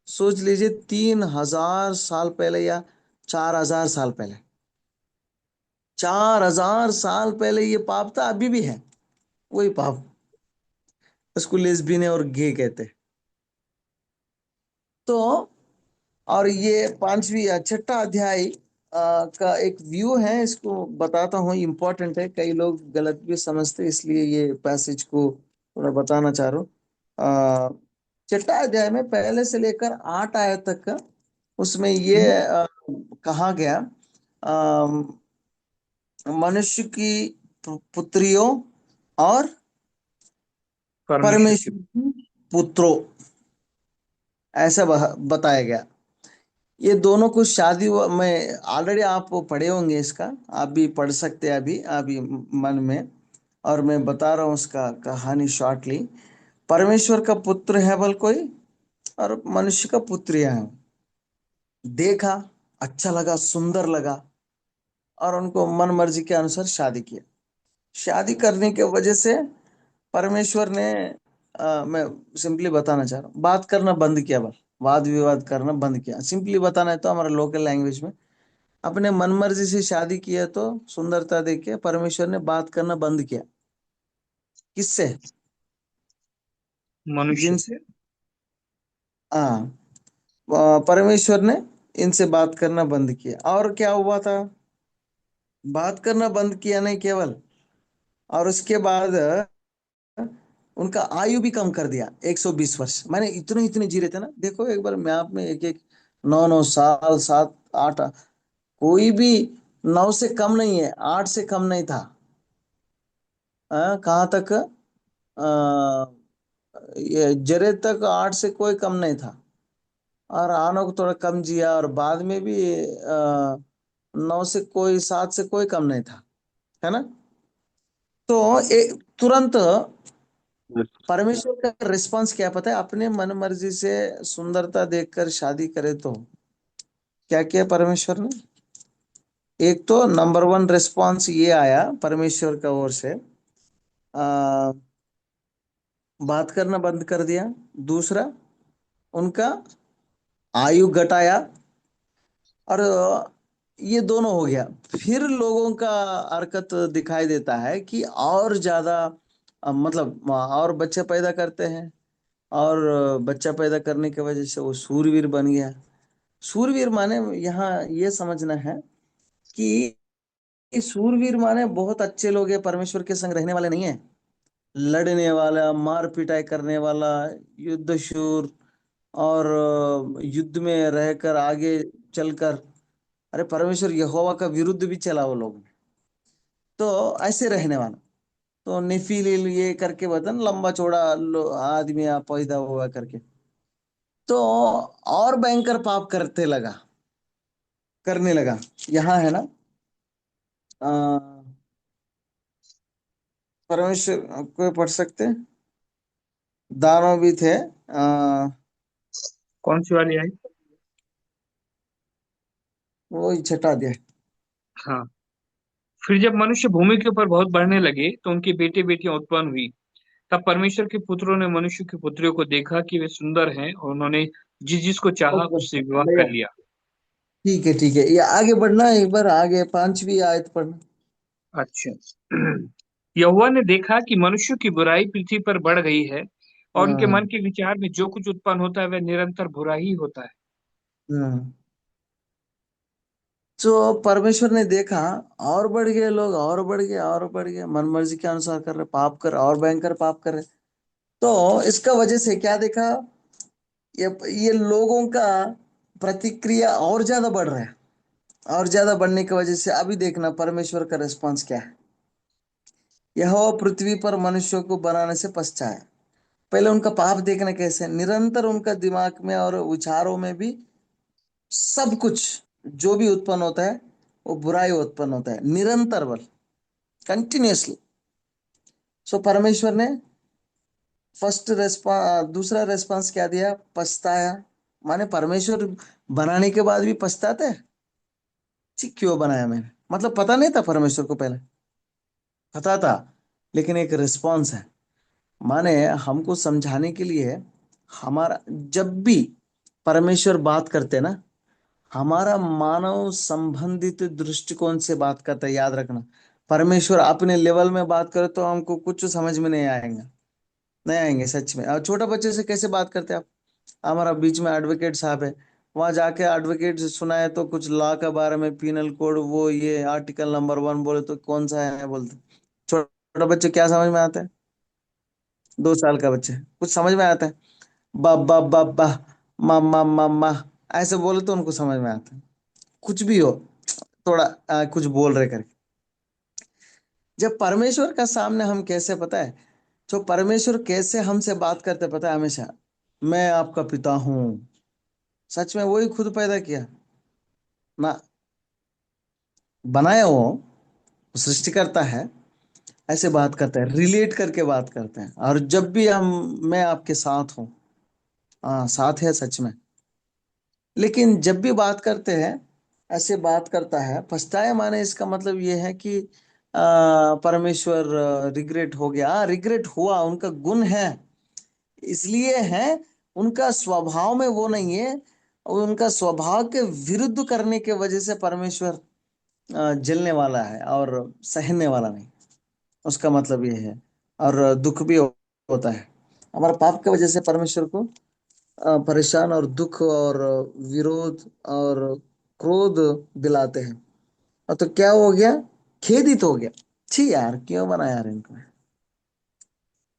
सोच लीजिए, 3,000 साल पहले या 4,000 साल पहले। 4,000 साल पहले ये पाप था, अभी भी है वही पाप। उसको लेस्बियन और गे कहते हैं। तो और ये पांचवी या छठा अध्याय का एक व्यू है, इसको बताता हूँ, इम्पोर्टेंट है। कई लोग गलत भी समझते हैं, इसलिए ये पैसेज को थोड़ा बताना चाह रहा हूँ। छठा अध्याय में पहले से लेकर 8 आयत तक का, उसमें ये हम्म। कहा गया। मनुष्य की पुत्रियों और परमेश्वर के। परमेश्वर की पुत्रों, ऐसा बताया गया। ये दोनों कुछ मैं ऑलरेडी आप पढ़े होंगे इसका, आप भी पढ़ सकते हैं अभी अभी मन में। और मैं बता रहा हूँ उसका कहानी शॉर्टली। परमेश्वर का पुत्र है बल कोई, और मनुष्य का पुत्रियां हैं। देखा, अच्छा लगा, सुंदर लगा, और उनको मन मर्जी के अनुसार शादी किया। शादी करने के वजह से परमेश्वर ने मैं सिंपली बताना चाह रहा हूँ, बात करना बंद किया बस। वाद विवाद करना बंद किया, सिंपली बताना है तो हमारा लोकल लैंग्वेज में। अपने मन मर्जी से शादी किया तो सुंदरता देख के परमेश्वर ने बात करना बंद किया। किससे? मनुष्य जिनसे। से। हाँ, परमेश्वर ने इनसे बात करना बंद किया। और क्या हुआ था? बात करना बंद किया नहीं केवल, और उसके बाद उनका आयु भी कम कर दिया। 120 वर्ष, माने इतने इतने जी रहे थे ना। देखो एक बार मैप में एक एक 9 9 साल, 7 8, कोई भी 9 से कम नहीं है, 8 से कम नहीं था। कहाँ तक? ये जरे तक 8 से कोई कम नहीं था। और आनो को थोड़ा कम जिया, और बाद में भी 9 से कोई, 7 से कोई कम नहीं था, है ना? तो तुरंत परमेश्वर का रिस्पांस क्या पता है? अपने मन मर्जी से सुंदरता देखकर शादी करे तो क्या किया परमेश्वर ने? एक तो नंबर वन रिस्पांस ये आया परमेश्वर का ओर से, आ, बात करना बंद कर दिया। दूसरा, उनका आयु घटाया। और ये दोनों हो गया। फिर लोगों का हरकत दिखाई देता है कि और ज्यादा, मतलब और बच्चे पैदा करते हैं। और बच्चा पैदा करने की वजह से वो सूरवीर बन गया। सूरवीर माने यहाँ ये समझना है कि सूरवीर माने बहुत अच्छे लोग हैं, परमेश्वर के संग रहने वाले नहीं है। लड़ने वाला, मार पिटाई करने वाला, युद्ध शूर, और युद्ध में रहकर आगे चलकर, अरे परमेश्वर यहोवा का विरुद्ध भी चला वो लोग। तो ऐसे रहने वाला, तो नेफिलिल ये करके बतन लंबा चौड़ा आदमी पैदा हुआ करके। तो और भयंकर पाप करने लगा। यहाँ है ना, अ, परमेश्वर को पढ़ सकते हैं। दानव भी थे, कौन सी वाली आई? वो ही छटा दिया। हाँ। फिर जब मनुष्य भूमि के ऊपर बहुत बढ़ने लगे तो उनके बेटे बेटियां उत्पन्न हुई। तब परमेश्वर के पुत्रों ने मनुष्य की पुत्रियों को देखा कि वे सुंदर हैं, और उन्होंने जिस जिसको चाहा ओके उससे विवाह कर भैया, लिया। ठीक है ठीक है, ये आगे बढ़ना, एक बार आगे 5वीं आयत पढ़ना। अच्छा। यहोवा ने देखा कि मनुष्य की बुराई पृथ्वी पर बढ़ गई है, और उनके मन हाँ के विचार में जो कुछ उत्पन्न होता है वह निरंतर बुरा ही होता है। हाँ। तो परमेश्वर ने देखा, और बढ़ गए लोग, और बढ़ गए, और बढ़ गए, मन मर्जी के अनुसार कर रहे, पाप कर, और भयंकर पाप कर रहे। तो इसका वजह से क्या देखा? ये ये लोगों का प्रतिक्रिया और ज्यादा बढ़ रहा है। और ज्यादा बढ़ने की वजह से अभी देखना परमेश्वर का रिस्पांस क्या है। यह पृथ्वी पर मनुष्यों को बनाने से पछताया। पहले उनका पाप देखना कैसे, निरंतर उनका दिमाग में और विचारों में भी सब कुछ जो भी उत्पन्न होता है वो बुराई उत्पन्न होता है, निरंतर बल, कंटिन्यूअसली। सो परमेश्वर ने दूसरा रेस्पॉन्स क्या दिया? पछताया। माने परमेश्वर बनाने के बाद भी पछताते हैं। ठीक, क्यों बनाया मैंने? मतलब पता नहीं था परमेश्वर को पहले? पता था, लेकिन एक रिस्पॉन्स है। माने हमको समझाने के लिए, हमारा जब भी परमेश्वर बात करते हैं ना, हमारा मानव संबंधित दृष्टिकोण से बात करता है, याद रखना। परमेश्वर अपने लेवल में बात करे तो हमको कुछ समझ में नहीं आएगा, नहीं आएंगे सच में। और छोटा बच्चे से कैसे बात करते हैं आप? हमारा बीच में एडवोकेट साहब है, वहां जाके एडवोकेट से सुनाए तो कुछ लॉ के बारे में, पीनल कोड, वो ये आर्टिकल नंबर 1 बोले तो कौन सा है बोलते। छोटा बच्चे क्या समझ में आता है? 2 साल का बच्चे कुछ समझ में आता है? बा बा बा बा, मा मा मा मा, ऐसे बोले तो उनको समझ में आता है। कुछ भी हो, थोड़ा कुछ बोल रहे करके। जब परमेश्वर का सामने हम कैसे, पता है, जो परमेश्वर कैसे हमसे बात करते पता है हमेशा, मैं आपका पिता हूँ। सच में वही खुद पैदा किया ना, बनाया वो सृष्टि करता है, ऐसे बात करते हैं, रिलेट करके बात करते हैं। और जब भी हम, मैं आपके साथ हूँ, हाँ साथ है सच में। लेकिन जब भी बात करते हैं, ऐसे बात करता है, पछताए माने इसका मतलब ये है कि परमेश्वर रिग्रेट हो गया, रिग्रेट हुआ, उनका गुण है, इसलिए है, उनका स्वभाव में वो नहीं है, और उनका स्वभाव के विरुद्ध करने के वजह से परमेश्वर जलने वाला है और सहने वाला नहीं, उसका मतलब ये है। और दुख भी होता है, हमारे पाप की वजह से परमेश्वर को परेशान और दुख और विरोध और क्रोध दिलाते हैं। और तो क्या हो गया, खेदित हो गया, छी यार क्यों बनाया यार इनको,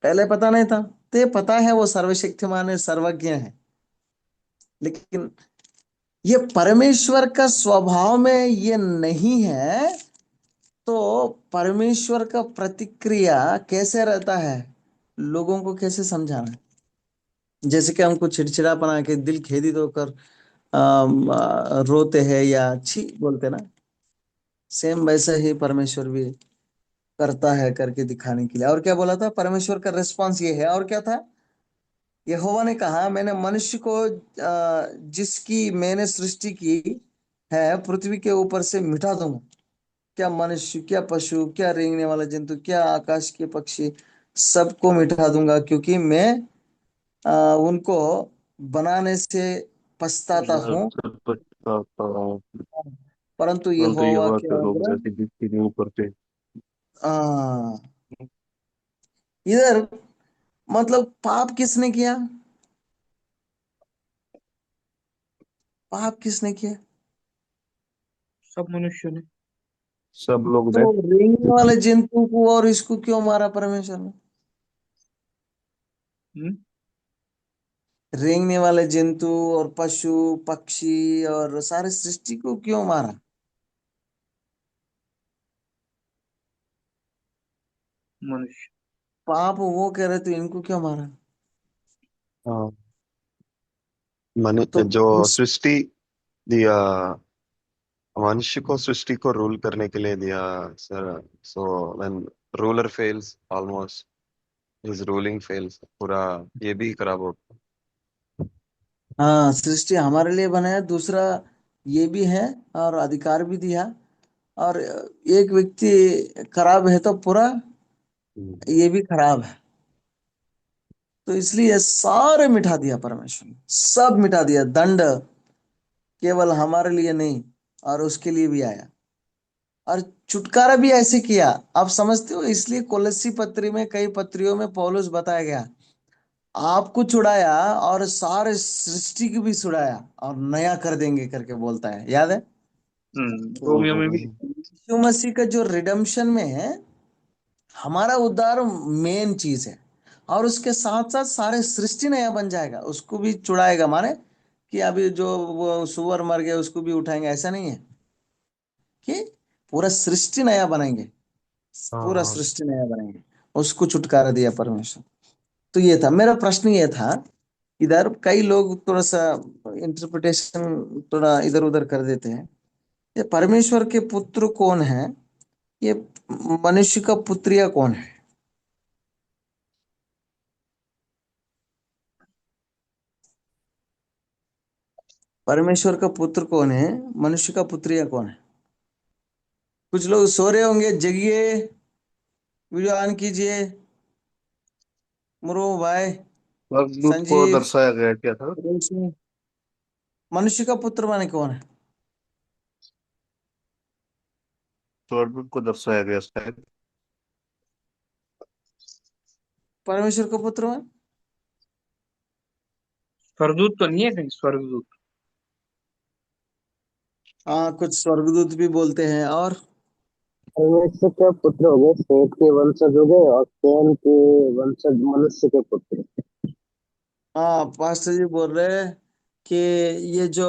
पहले पता नहीं था। तो ये पता है वो सर्वशक्तिमान है, सर्वज्ञ है, लेकिन ये परमेश्वर का स्वभाव में ये नहीं है। तो परमेश्वर का प्रतिक्रिया कैसे रहता है, लोगों को कैसे समझाना है? जैसे कि हमको चिड़चिड़ा बना के दिल खेदित होकर रोते हैं या छी बोलते ना, सेम वैसा ही परमेश्वर भी करता है करके दिखाने के लिए। और क्या बोला था परमेश्वर का रिस्पॉन्स, ये है, और क्या था, यहोवा ने कहा मैंने मनुष्य को जिसकी मैंने सृष्टि की है पृथ्वी के ऊपर से मिटा दूंगा। क्या मनुष्य, क्या पशु, क्या रेंगने वाला जंतु, क्या आकाश के पक्षी, सबको मिटा दूंगा, क्योंकि मैं उनको बनाने से पछताता मैं हूँ, सब पछताता हूँ, परंतु परंतु यहोवा यहोवा के के लोग अनुग्रह जैसे जिसकी नहीं करते। आ, इधर मतलब पाप किसने किया, पाप किसने किया? सब मनुष्यों ने। सब लोग तो ने। रेंगने वाले जंतु को और इसको क्यों मारा परमेश्वर ने? हम्म। रेंगने वाले जंतु और पशु पक्षी और सारे सृष्टि को क्यों मारा? मनुष्य। पाप वो कह रहे थे, इनको क्यों मारा? हाँ, मन तो जो उस, सृष्टि दिया, मनुष्य को सृष्टि को रूल करने के लिए दिया sir. So when ruler fails, almost his ruling fails, पूरा ये भी खराब हो। हाँ सृष्टि हमारे लिए बनाया, दूसरा ये भी है, और अधिकार भी दिया, और एक व्यक्ति खराब है तो पूरा ये भी खराब है। तो इसलिए सारे मिटा दिया परमेश्वर ने, सब मिटा दिया, दंड केवल हमारे लिए नहीं, और उसके लिए भी आया, और छुटकारा भी ऐसे किया। आप समझते हो, इसलिए कोलोसी पत्री में, कई पत्रियों में पौलुस बताया गया, आपको छुड़ाया और सारे सृष्टि को भी छुड़ाया और नया कर देंगे करके बोलता है, याद है? रोमियो में भी। यीशु मसीह का जो रिडम्पशन में है, हमारा उद्धार मेन चीज है, और उसके साथ साथ सारे सृष्टि नया बन जाएगा, उसको भी छुड़ाएगा, माने कि अभी जो वो सुअर मर गया उसको भी उठाएंगे, ऐसा नहीं है, कि पूरा सृष्टि नया बनाएंगे, पूरा हाँ, सृष्टि नया बनाएंगे, उसको छुटकारा दिया परमेश्वर। तो ये था मेरा प्रश्न, ये था, इधर कई लोग थोड़ा सा इंटरप्रिटेशन थोड़ा इधर उधर कर देते हैं, ये परमेश्वर के पुत्र कौन है, ये मनुष्य का पुत्रिया कौन है? परमेश्वर का पुत्र कौन है, मनुष्य का पुत्रिया कौन है? कुछ लोग सो रहे होंगे, जगिए, वीडियो ऑन कीजिए, मुरो भाई, स्वर्गदूत को संजीव, दर्शाया गया क्या था? रेशमी। मनुष्य का पुत्र माने कौन है? स्वर्गदूत को दर्शाया गया शायद। परमेश्वर का पुत्र माने, स्वर्गदूत तो नहीं है कहीं स्वर्गदूत। हाँ कुछ स्वर्गदूत भी बोलते हैं, और परमेश्वर के पुत्र हो गए, सेठ के वंशज हो गए, और कैन के वंशज मनुष्य के पुत्र। हाँ पास्टर जी बोल रहे हैं कि ये जो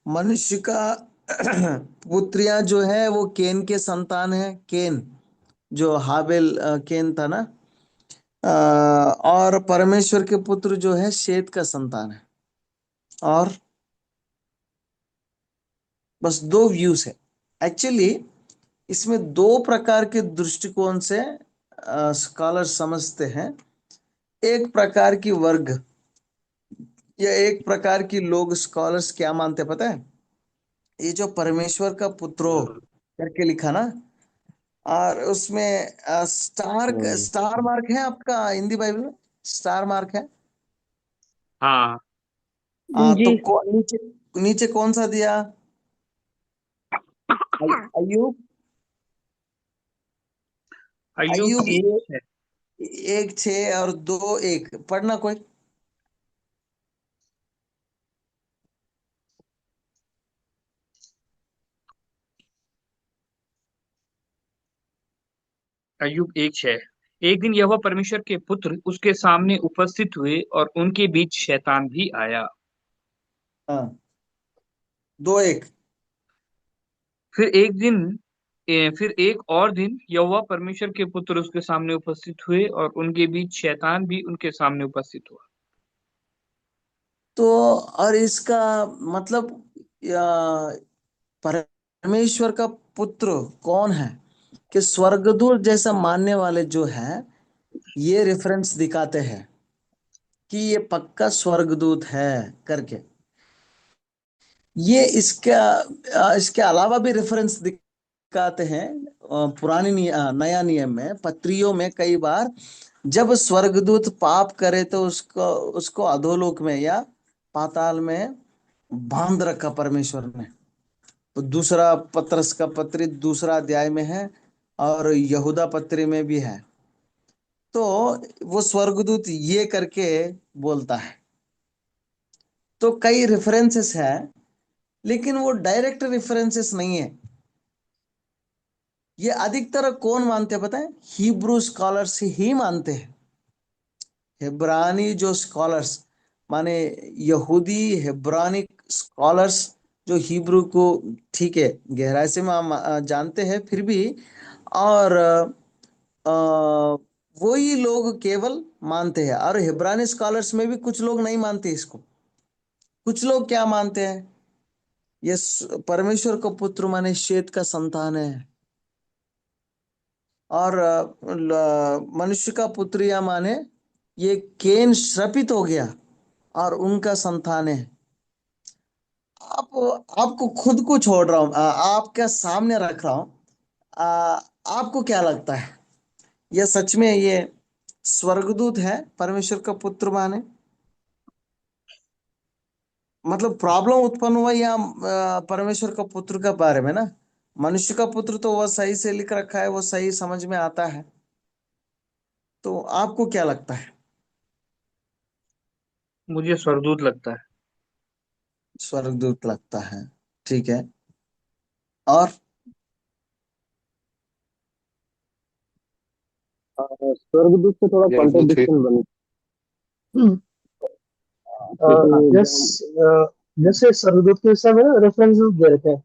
मनुष्य का पुत्रियां जो है वो केन के संतान है। केन जो हाबिल केन था ना। और परमेश्वर के पुत्र जो है शेत का संतान है। और बस दो व्यूज है एक्चुअली। इसमें दो प्रकार के दृष्टिकोण से स्कॉलर समझते हैं। एक प्रकार की वर्ग या एक प्रकार की लोग स्कॉलर्स क्या मानते हैं पता है? ये जो परमेश्वर का पुत्रो करके लिखा ना, और उसमें स्टार हम्म, स्टार मार्क है आपका हिंदी बाइबल में। स्टार मार्क है। हाँ तो जी। नीचे नीचे कौन सा दिया? अयुब। अय्यूब अयुब एक एक है। एक छह और दो एक पढ़ना कोई। अय्यूब एक है। एक दिन यहोवा परमेश्वर के पुत्र उसके सामने उपस्थित हुए और उनके बीच शैतान भी आया। हाँ, दो एक। फिर एक दिन फिर एक और दिन यहोवा परमेश्वर के पुत्र उसके सामने उपस्थित हुए और उनके बीच शैतान भी उनके सामने उपस्थित हुआ। तो और इसका मतलब या, परमेश्वर का पुत्र कौन है कि स्वर्गदूत जैसा मानने वाले जो है ये रेफरेंस दिखाते हैं कि ये पक्का स्वर्गदूत है करके। ये इसके अलावा भी रेफरेंस दिखाते हैं नया नियम में पत्रियों में कई बार। जब स्वर्गदूत पाप करे तो उसको उसको अधोलोक में या पाताल में बांध रखा परमेश्वर ने। तो दूसरा पत्रस का पत्री दूसरा अध्याय में है और यहूदा पत्री में भी है। तो वो स्वर्गदूत ये करके बोलता है। तो कई रेफरेंसेस है लेकिन वो डायरेक्ट रेफरेंसेस नहीं है। ये अधिकतर कौन मानते हैं पता है? हिब्रू स्कॉलर्स ही मानते हैं। हेब्रानी जो स्कॉलर्स माने यहूदी हेब्रानिक स्कॉलर्स जो हिब्रू को ठीक है गहराई से हम जानते हैं फिर भी। और वही लोग केवल मानते हैं और हेब्रानी स्कॉलर्स में भी कुछ लोग नहीं मानते इसको। कुछ लोग क्या मानते हैं? ये परमेश्वर का पुत्र माने शेत का संतान है। और मनुष्य का पुत्र या माने ये केन श्रपित हो गया और उनका संतान है। आप आपको खुद को छोड़ रहा हूं आपके सामने रख रहा हूं। आपको क्या लगता है? यह सच में ये स्वर्गदूत है परमेश्वर का पुत्र माने? मतलब प्रॉब्लम उत्पन्न हुआ या परमेश्वर का पुत्र के बारे में ना। मनुष्य का पुत्र तो वह सही से लिख रखा है वो सही समझ में आता है। तो आपको क्या लगता है? मुझे स्वर्गदूत लगता है। स्वर्गदूत लगता है। ठीक है। और स्वर्गदूत से थोड़ा स्वर्गदूत ही। कॉन्ट्रडिक्शन बन क्योंकि यस। जैसे स्वर्गदूत के विषय में रेफरेंसेस दे रखे हैं।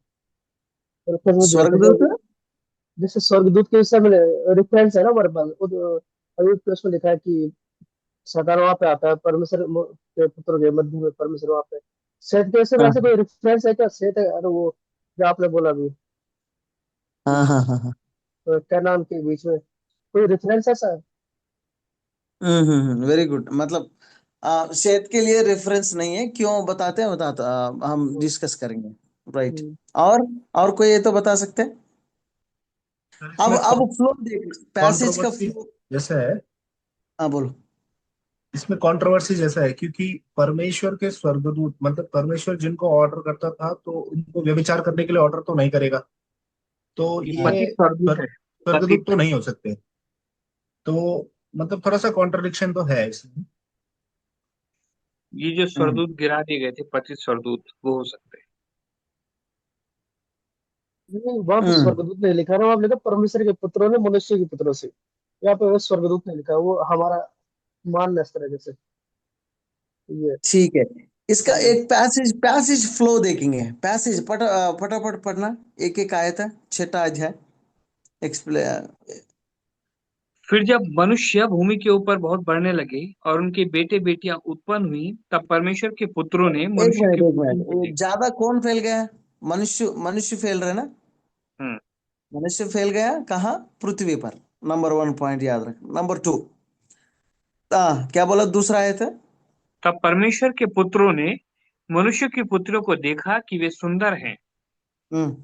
रेफरेंस दे रखे हैं स्वर्गदूत जैसे जैसे स्वर्गदूत के विषय में रेफरेंस है ना हमारे पास अभी प्रश्न में लिखा है कि सैतान वहां पे आता है परमेश्वर के पुत्र के मध्य में परमेश्वर वहां पे सेठ के विषय में हाँ ऐसे कोई रेफरेंस है क्या सेठ है अरे वो जो आपने बोला अभी हाँ हाँ हाँ हाँ। क्या नाम के बीच में कोई रेफरेंस ऐसा है। Very good. मतलब सेहत के लिए रेफरेंस नहीं है क्यों बताते हैं बताते हम डिस्कस करेंगे। राइट। हम्म, और और कोई ये तो बता सकते हैं? सर अब इसमें अब फ्लो देख पैसेज का कंट्रोवर्सी फ्लो। जैसा है। हाँ बोलो। इसमें कंट्रोवर्सी जैसा है क्योंकि परमेश्वर के स्वर्गदूत मतलब परमेश्वर जिनको ऑर्डर करता था तो उनको व्यभिचार करने के लिए ऑर्डर तो नहीं करेगा। तो ये हाँ ये पतित स्वर्गदूत है। स्वर्गदूत तो पतित। नहीं हो सकते। तो मतलब थोड़ा सा कॉन्ट्रडिक्शन तो है इसमें। ये जो हम्म स्वर्गदूत गिरा दिए गए थे पतित स्वर्गदूत वो हो सकते हैं। नहीं वहां पे हम्म। स्वर्गदूत नहीं लिखा है ना वहां पे लिखा परमेश्वर के पुत्रों ने मनुष्य के पुत्रों से। यहाँ पे वो स्वर्गदूत नहीं लिखा है, वो हमारा मान इस तरह से ये। ठीक है। इसका एक पैसेज पैसेज फ्लो देखेंगे। पैसेज फटाफट पढ़ना, एक एक आयत है, छठा अध्याय। एक्सप्लेन। फिर जब मनुष्य भूमि के ऊपर बहुत बढ़ने लगे और उनके बेटे बेटियां उत्पन्न हुई, तब परमेश्वर के पुत्रों ने एक मनुष्य मिनट के एक मिनट, पुत्रों को ये देखा। ज्यादा कौन फैल गया है? मनुष्य मनुष्य फैल रहे ना? हम्म। मनुष्य फैल गया कहाँ? पृथ्वी पर। नंबर वन पॉइंट याद रख। नंबर टू, क्या बोला दूसरा आयत है? तब परमेश्वर के पुत्रों ने मनुष्य की पुत्रियों को देखा कि वे सुंदर हैं, हम्म।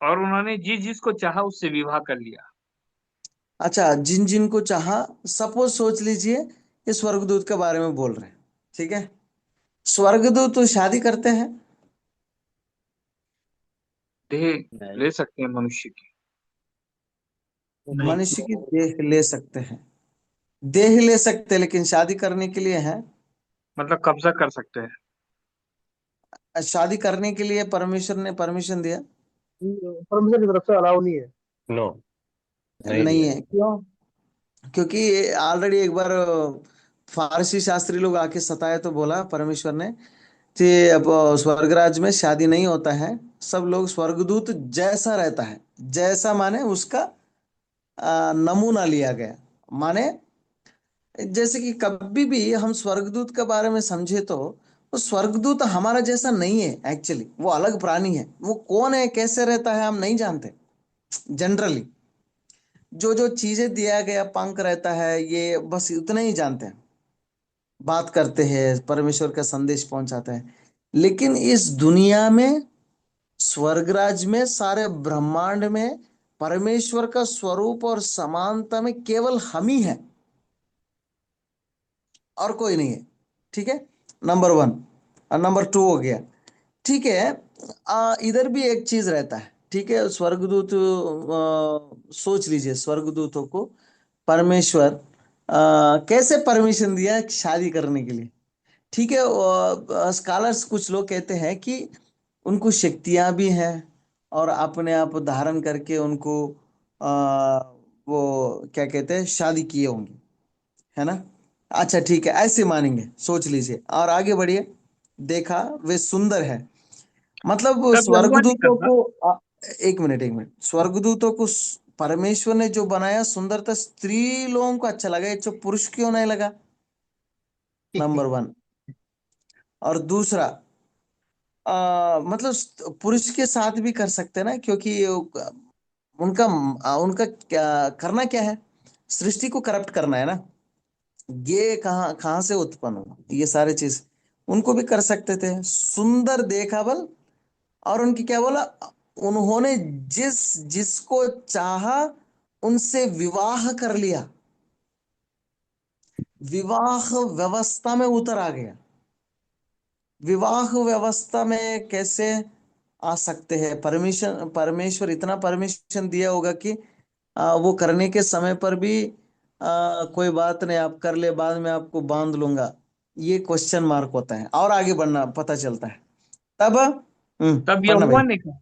और उन्होंने जिस जिसको चाहा उससे विवाह कर लिया। अच्छा, जिन जिन को चाहा। सपोज सोच लीजिए ये स्वर्गदूत के बारे में बोल रहे हैं, ठीक है? स्वर्गदूत तो शादी करते हैं? देह नहीं ले सकते हैं मनुष्य की। नहीं। मनुष्य की देह ले सकते हैं? देह ले सकते हैं, लेकिन शादी करने के लिए है? मतलब कब्जा कर सकते हैं। शादी करने के लिए परमेश्वर ने परमिशन दिया? परमेश्वर की तरफ से अलाउ नहीं है। नो नहीं नहीं दिया। है, क्यों? क्योंकि ऑलरेडी एक बार फारसी शास्त्री लोग आके सताए तो बोला परमेश्वर ने कि अब स्वर्गराज में शादी नहीं होता है। सब लोग स्वर्गदूत जैसा रहता है, जैसा माने उसका नमूना लिया गया। माने जैसे कि कभी भी हम स्वर्गदूत के बारे में समझे तो वो स्वर्गदूत हमारा जैसा नहीं है। एक्चुअली वो अलग प्राणी है। वो कौन है, कैसे रहता है, हम नहीं जानते। जनरली जो जो चीजें दिया गया, पंख रहता है, ये बस उतना ही जानते हैं। बात करते हैं, परमेश्वर का संदेश पहुंचाते हैं। लेकिन इस दुनिया में, स्वर्गराज में, सारे ब्रह्मांड में परमेश्वर का स्वरूप और समानता में केवल हम ही है, और कोई नहीं है। ठीक है, नंबर वन। और नंबर टू हो गया, ठीक है। इधर भी एक चीज रहता है, ठीक है। स्वर्गदूत, सोच लीजिए स्वर्गदूतों को परमेश्वर कैसे परमिशन दिया शादी करने के लिए? ठीक है, स्कॉलर्स कुछ लोग कहते हैं कि उनको शक्तियां भी हैं, और अपने आप धारण करके उनको आ, वो क्या कहते हैं, शादी किए होंगे, है ना? अच्छा ठीक है, ऐसे मानेंगे, सोच लीजिए और आगे बढ़िए। देखा वे सुंदर है, मतलब वो तब यहोवा ने स्वर्गदूतों कहा। को एक मिनट एक मिनट, स्वर्गदूतों को परमेश्वर ने जो बनाया सुंदरता, स्त्री लोगों को अच्छा लगा, ये जो पुरुष क्यों नहीं लगा? Number one. और दूसरा, मतलब पुरुष के साथ भी कर सकते हैं ना, क्योंकि उनका उनका क्या करना, क्या है? सृष्टि को करप्ट करना है ना। ये कहाँ कहाँ से उत्पन्न हुआ, ये सारे चीज उनको भी कर सकते थे। सुंदर देखा बल, और उनकी क्या बोला? उन्होंने जिस जिसको चाहा उनसे विवाह कर लिया। विवाह व्यवस्था में उतर आ गया। विवाह व्यवस्था में कैसे आ सकते हैं? परमिशन, परमेश्वर इतना परमिशन दिया होगा कि वो करने के समय पर भी कोई बात नहीं, आप कर ले, बाद में आपको बांध लूंगा। ये क्वेश्चन मार्क होता है, और आगे बढ़ना पता चलता है तब। तब पढ़ना यहोवा भाई। ने कहा,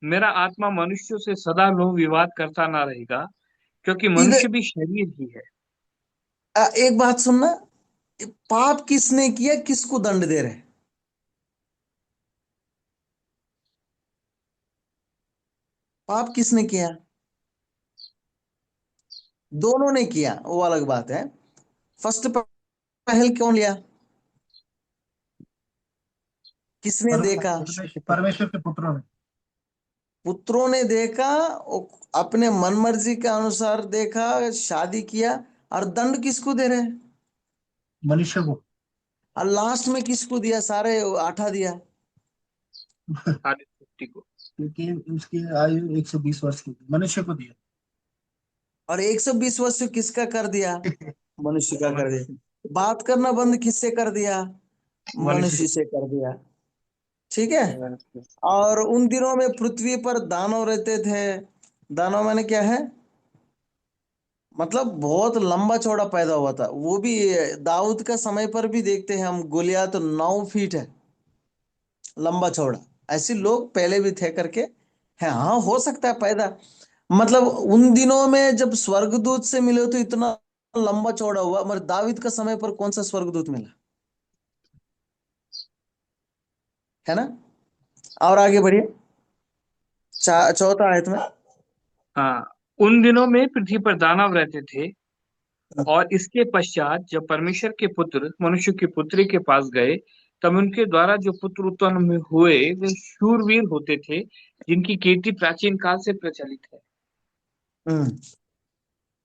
मेरा आत्मा मनुष्यों से सदा लोभ विवाद करता ना रहेगा, क्योंकि इधर मनुष्य भी शरीर ही है। एक बात सुनना, पाप किसने किया, किसको दंड दे रहे हैं? पाप किसने किया? दोनों ने किया, वो अलग बात है। फर्स्ट पहल कौन लिया? किसने देखा? परमेश्वर के पुत्रों ने। पुत्रों ने देखा, अपने मन मर्जी के अनुसार देखा, शादी किया। और दंड किसको दे रहे हैं? मनुष्य को। और लास्ट में किसको दिया? सारे आठा दिया। सारी सृष्टि को। क्योंकि उसकी आयु 120 वर्ष की थी, मनुष्य को दिया। और 120 वर्ष किसका कर दिया? मनुष्य का कर मनुष्य। दिया। बात करना बंद किससे कर दिया? मनुष्य। मनुष्य से कर दिया। ठीक है। से। और उन दिनों में पृथ्वी पर दानव रहते थे। दानव माने क्या है? मतलब बहुत लंबा चौड़ा पैदा हुआ था वो भी। दाऊद का समय पर भी देखते हैं हम, गोलियात तो 9 फीट है, लंबा चौड़ा। ऐसे लोग पहले भी थे करके है। हाँ, हो सकता है पैदा, मतलब उन दिनों में जब स्वर्गदूत से मिले तो इतना लंबा चौड़ा हुआ। मगर दाऊद का समय पर कौन सा स्वर्गदूत मिला? है ना। और आगे बढ़िए, चौथा आयत में। हाँ, उन दिनों में पृथ्वी पर दानव रहते थे, और इसके पश्चात जब परमेश्वर के पुत्र मनुष्य के पुत्री के पास गए, तब उनके द्वारा जो पुत्र उत्पन्न हुए वे शूरवीर होते थे, जिनकी कीर्ति प्राचीन काल से प्रचलित है। हम्म।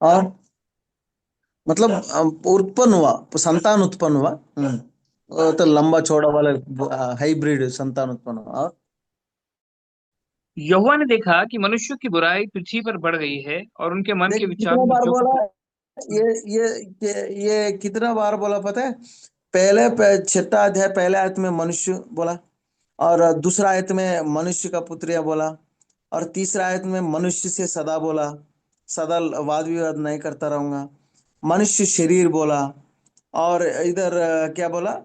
और मतलब उत्पन्न हुआ, संतान उत्पन्न हुआ। वो तो लंबा चौड़ा वाला हाइब्रिड संतान उत्पन्न हुआ। और यहोवा ने देखा कि मनुष्य की बुराई पृथ्वी पर बढ़ गई है, और उनके मन देख के विचार कितना में बार जो बोला, कुछ। ये ये कितना बार बोला पता है। छठा अध्याय पहले आयत में मनुष्य बोला, और दूसरा आयत में मनुष्य का पुत्रिया बोला, और तीसरा आयत में मनुष्य से सदा बोला, सदा वाद विवाद नहीं करता रहूंगा, मनुष्य शरीर बोला। और इधर क्या बोला।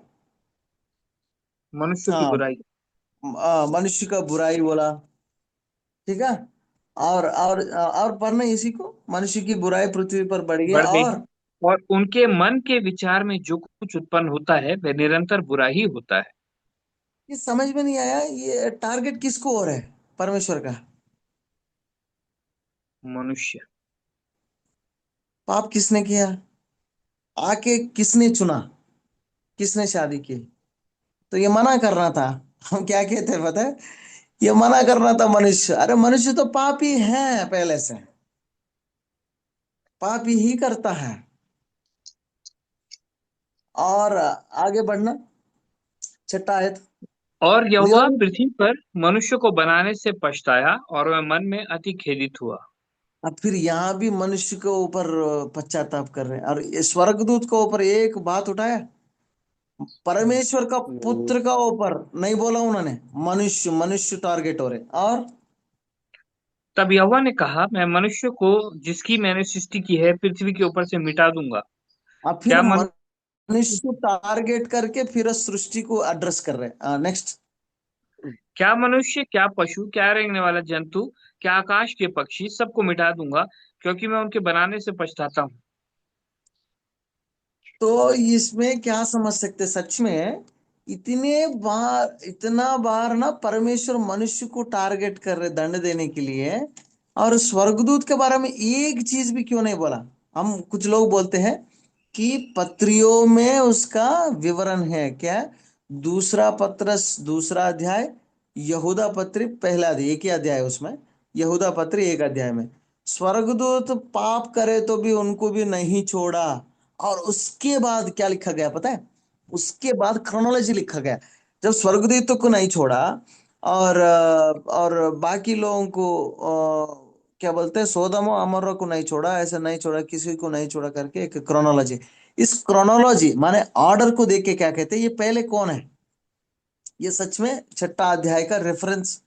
मनुष्य की हाँ, बुराई। मनुष्य का बुराई बोला। ठीक है। और पढ़ना इसी को, मनुष्य की बुराई पृथ्वी पर बढ़ गई। बढ़ गई, और और उनके मन के विचार में जो कुछ उत्पन्न होता है वह निरंतर बुरा ही होता है। ये समझ में नहीं आया, ये टारगेट किसको हो रहा है, परमेश्वर का। मनुष्य। पाप किसने किया, आके किसने चुना, किसने शादी की। तो ये मना करना था। हम क्या कहते हैं पता है, ये मना करना था मनुष्य। अरे मनुष्य तो पापी है पहले से, पापी ही करता है। और आगे बढ़ना, छठा आयत। और यहोवा निरंतर, पृथ्वी पर मनुष्य को बनाने से पछताया, और वह मन में अति खेदित हुआ। अब फिर यहाँ भी मनुष्य के ऊपर पश्चाताप कर रहे हैं। और ये स्वर्गदूत के ऊपर एक बात उठाया, परमेश्वर का पुत्र का ऊपर नहीं बोला उन्होंने, मनुष्य मनुष्य टारगेट हो रहे। और तब यहोवा ने कहा, मैं मनुष्य को जिसकी मैंने सृष्टि की है पृथ्वी के ऊपर से मिटा दूंगा। अब फिर क्या मनुष्य टारगेट करके फिर सृष्टि को एड्रेस कर रहे हैं। नेक्स्ट। क्या मनुष्य, क्या पशु, क्या रेंगने वाला जंतु, क्या आकाश के पक्षी, सबको मिटा दूंगा, क्योंकि मैं उनके बनाने से पछताता हूँ। तो इसमें क्या समझ सकते, सच में इतना बार ना परमेश्वर मनुष्य को टारगेट कर रहे दंड देने के लिए, और स्वर्गदूत के बारे में एक चीज भी क्यों नहीं बोला। हम कुछ लोग बोलते हैं कि पत्रियों में उसका विवरण है क्या, दूसरा पत्रस दूसरा अध्याय, यहूदा पत्री पहला अध्याय, एक ही अध्याय है उसमें, यहूदा पत्री एक अध्याय में स्वर्गदूत पाप करे तो भी उनको भी नहीं छोड़ा। और उसके बाद क्या लिखा गया पता है, उसके बाद क्रोनोलॉजी लिखा गया। जब स्वर्गदूतों को नहीं छोड़ा, और बाकी लोगों को क्या बोलते हैं, सोदम और अमोरा को नहीं छोड़ा, ऐसे नहीं छोड़ा, किसी को नहीं छोड़ा करके एक क्रोनोलॉजी। इस क्रोनोलॉजी माने ऑर्डर को देख के क्या कहते हैं, ये पहले कौन है। ये सच में छठा अध्याय का रेफरेंस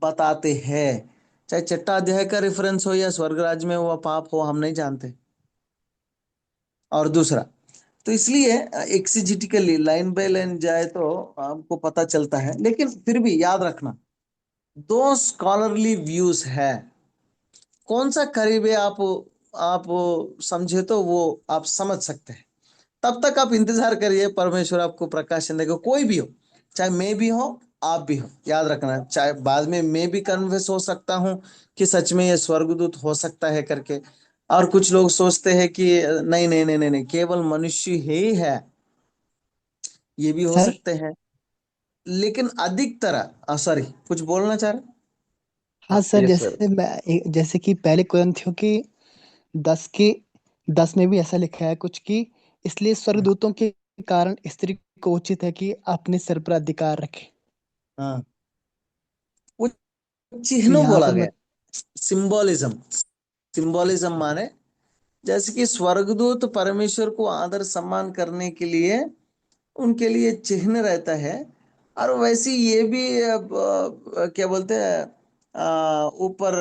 बताते हैं। चाहे छठा अध्याय का रेफरेंस हो या स्वर्ग राज्य में हुआ पाप हो, हम नहीं जानते। और दूसरा, तो इसलिए एक्सिजिटिकली लाइन बाय लाइन जाए तो आपको पता चलता है, लेकिन फिर भी याद रखना, दो स्कॉलरली व्यूज है, कौन सा करीब है आप समझे तो वो आप समझ सकते हैं। तब तक आप इंतजार करिए, परमेश्वर आपको प्रकाशन देगा, कोई भी हो, चाहे मैं भी हो, आप भी हो। याद रखना, चाहे बाद में मैं भी कन्विंस हो सकता हूँ कि सच में ये स्वर्गदूत हो सकता है करके, और कुछ लोग सोचते हैं कि नहीं नहीं नहीं नहीं नहीं, केवल मनुष्य ही है, ये भी हो सर। सकते हैं। लेकिन अधिकतर, सॉरी, कुछ बोलना चाह रहे। हाँ सर, यस सर। जैसे कि पहले कुरिन्थियों की 10 में भी ऐसा लिखा है कुछ कि इसलिए स्वर्गदूतों के कारण स्त्री को उचित है कि अपने सिर पर अधिकार रखे। हाँ, वो तो चिन्ह यहाँ बोला पर गया, सिंबोलिज्म। सिंबोलिज्म माने जैसे कि स्वर्गदूत परमेश्वर को आदर सम्मान करने के लिए उनके लिए चिन्ह रहता है। और वैसे ये भी क्या बोलते हैं, ऊपर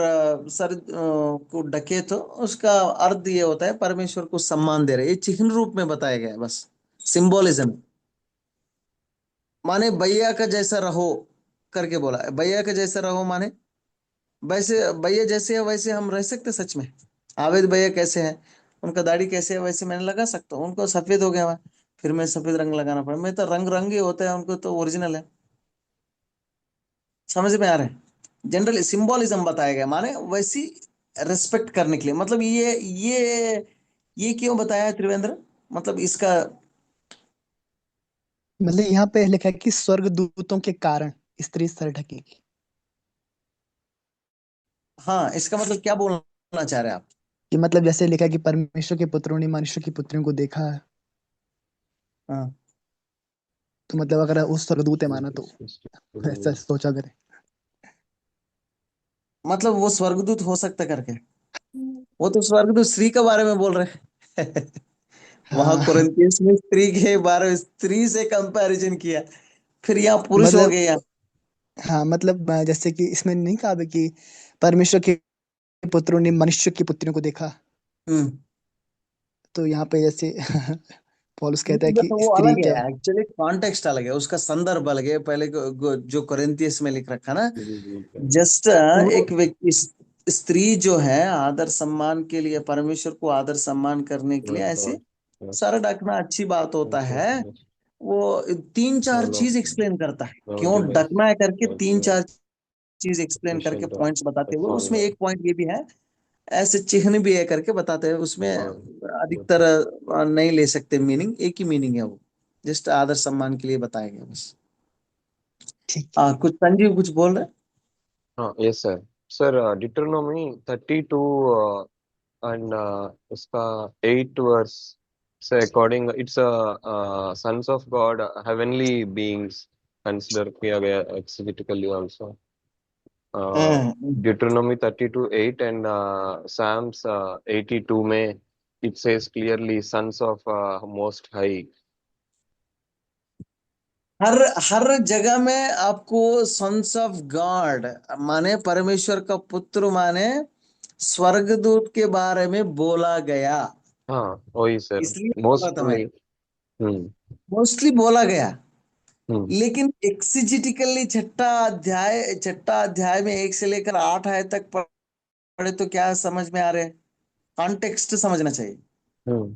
सर को ढके तो उसका अर्थ ये होता है परमेश्वर को सम्मान दे रहे, ये चिन्ह रूप में बताया गया है बस। सिंबोलिज्म माने भैया का जैसा रहो करके बोला है, भैया का जैसा रहो माने वैसे भैया जैसे है वैसे हम रह सकते सच में। आवेद भैया कैसे हैं, उनका दाढ़ी कैसे है वैसे मैंने लगा सकता हूँ, उनको सफेद हो गया मैं, फिर मैं सफेद रंग लगाना पड़ा, मैं तो रंग रंग ही होता है, उनको तो ओरिजिनल है। समझ में आ रहा है? जनरली सिंबॉलिज्म बताया गया, माने वैसी रिस्पेक्ट करने के लिए। मतलब ये क्यों बताया है त्रिवेंद्र? मतलब इसका, मतलब यहाँ पे लिखा है कि स्वर्गदूतों के कारण स्त्री सर ढकेगी। हाँ, इसका मतलब क्या बोलना चाह रहे हैं आप? कि मतलब जैसे लिखा है कि परमेश्वर के पुत्रों ने मनुष्य की पुत्रियों को देखा है, हाँ, तो मतलब अगर उस स्वर्गदूत है माना तो ऐसा सोचा करें। मतलब वो स्वर्गदूत हो सकता करके, वो तो स्वर्गदूत स्त्री के बारे में बोल रहे हैं। वहां हाँ कुरिन्थियंस में स्त्री के बारे में, स्त्री से कंपैरिजन किया, फिर यहाँ पुरुष हो मतलब, गया। हाँ मतलब जैसे कि इसमें नहीं कहा है कि परमेश्वर के पुत्रों ने मनुष्य की पुत्रियों को देखा, हम्म। तो यहाँ पे जैसे पौलुस कहता है नहीं, बट कि वो स्त्री अलग है, क्या। एक्चुअली कॉन्टेक्स्ट अलग है, उसका संदर्भ अलग है। पहले जो कोरिन्थियंस में लिख रखा ना, जस्ट वो एक व्यक्ति, स्त्री जो है आदर सम्मान के लिए, परमेश्वर को आदर सम्मान करने के लिए ऐसे सर ढकना अच्छी बात होता है। वो तीन चार चीज एक्सप्लेन करता है क्यों ढकना है करके, तीन चार चीज एक्सप्लेन करके पॉइंट्स बताते हुए, उसमें एक पॉइंट ये भी है, ऐसे चिन्ह भी है करके बताते हैं उसमें। अधिकतर नहीं ले सकते मीनिंग, एक ही मीनिंग है वो, जस्ट आदर सम्मान के लिए बताया गया बस। ठीक है। कुछ संजीव कुछ बोल रहे? हाँ yes sir. Sir Deuteronomy 32 and उसका 8 वर्स से according its sons of God heavenly beings consider किया गया एक्सिटिकली आल्सो। हाँ, Deuteronomy 32:8 and Psalms 82 में it says clearly sons of most high। हर हर जगह में आपको सन्स ऑफ गॉड माने परमेश्वर का पुत्र माने स्वर्गदूत के बारे में बोला गया, हाँ वही सर। इसलिए बोला था मैं, मोस्टली। हम्म। मोस्टली बोला गया। हम्म। लेकिन एक्सिजिटिकली छठा अध्याय में 1 से लेकर 8 आयत तक पढ़े तो क्या समझ में आ रहे हैं? कॉन्टेक्स्ट समझना चाहिए। हम्म।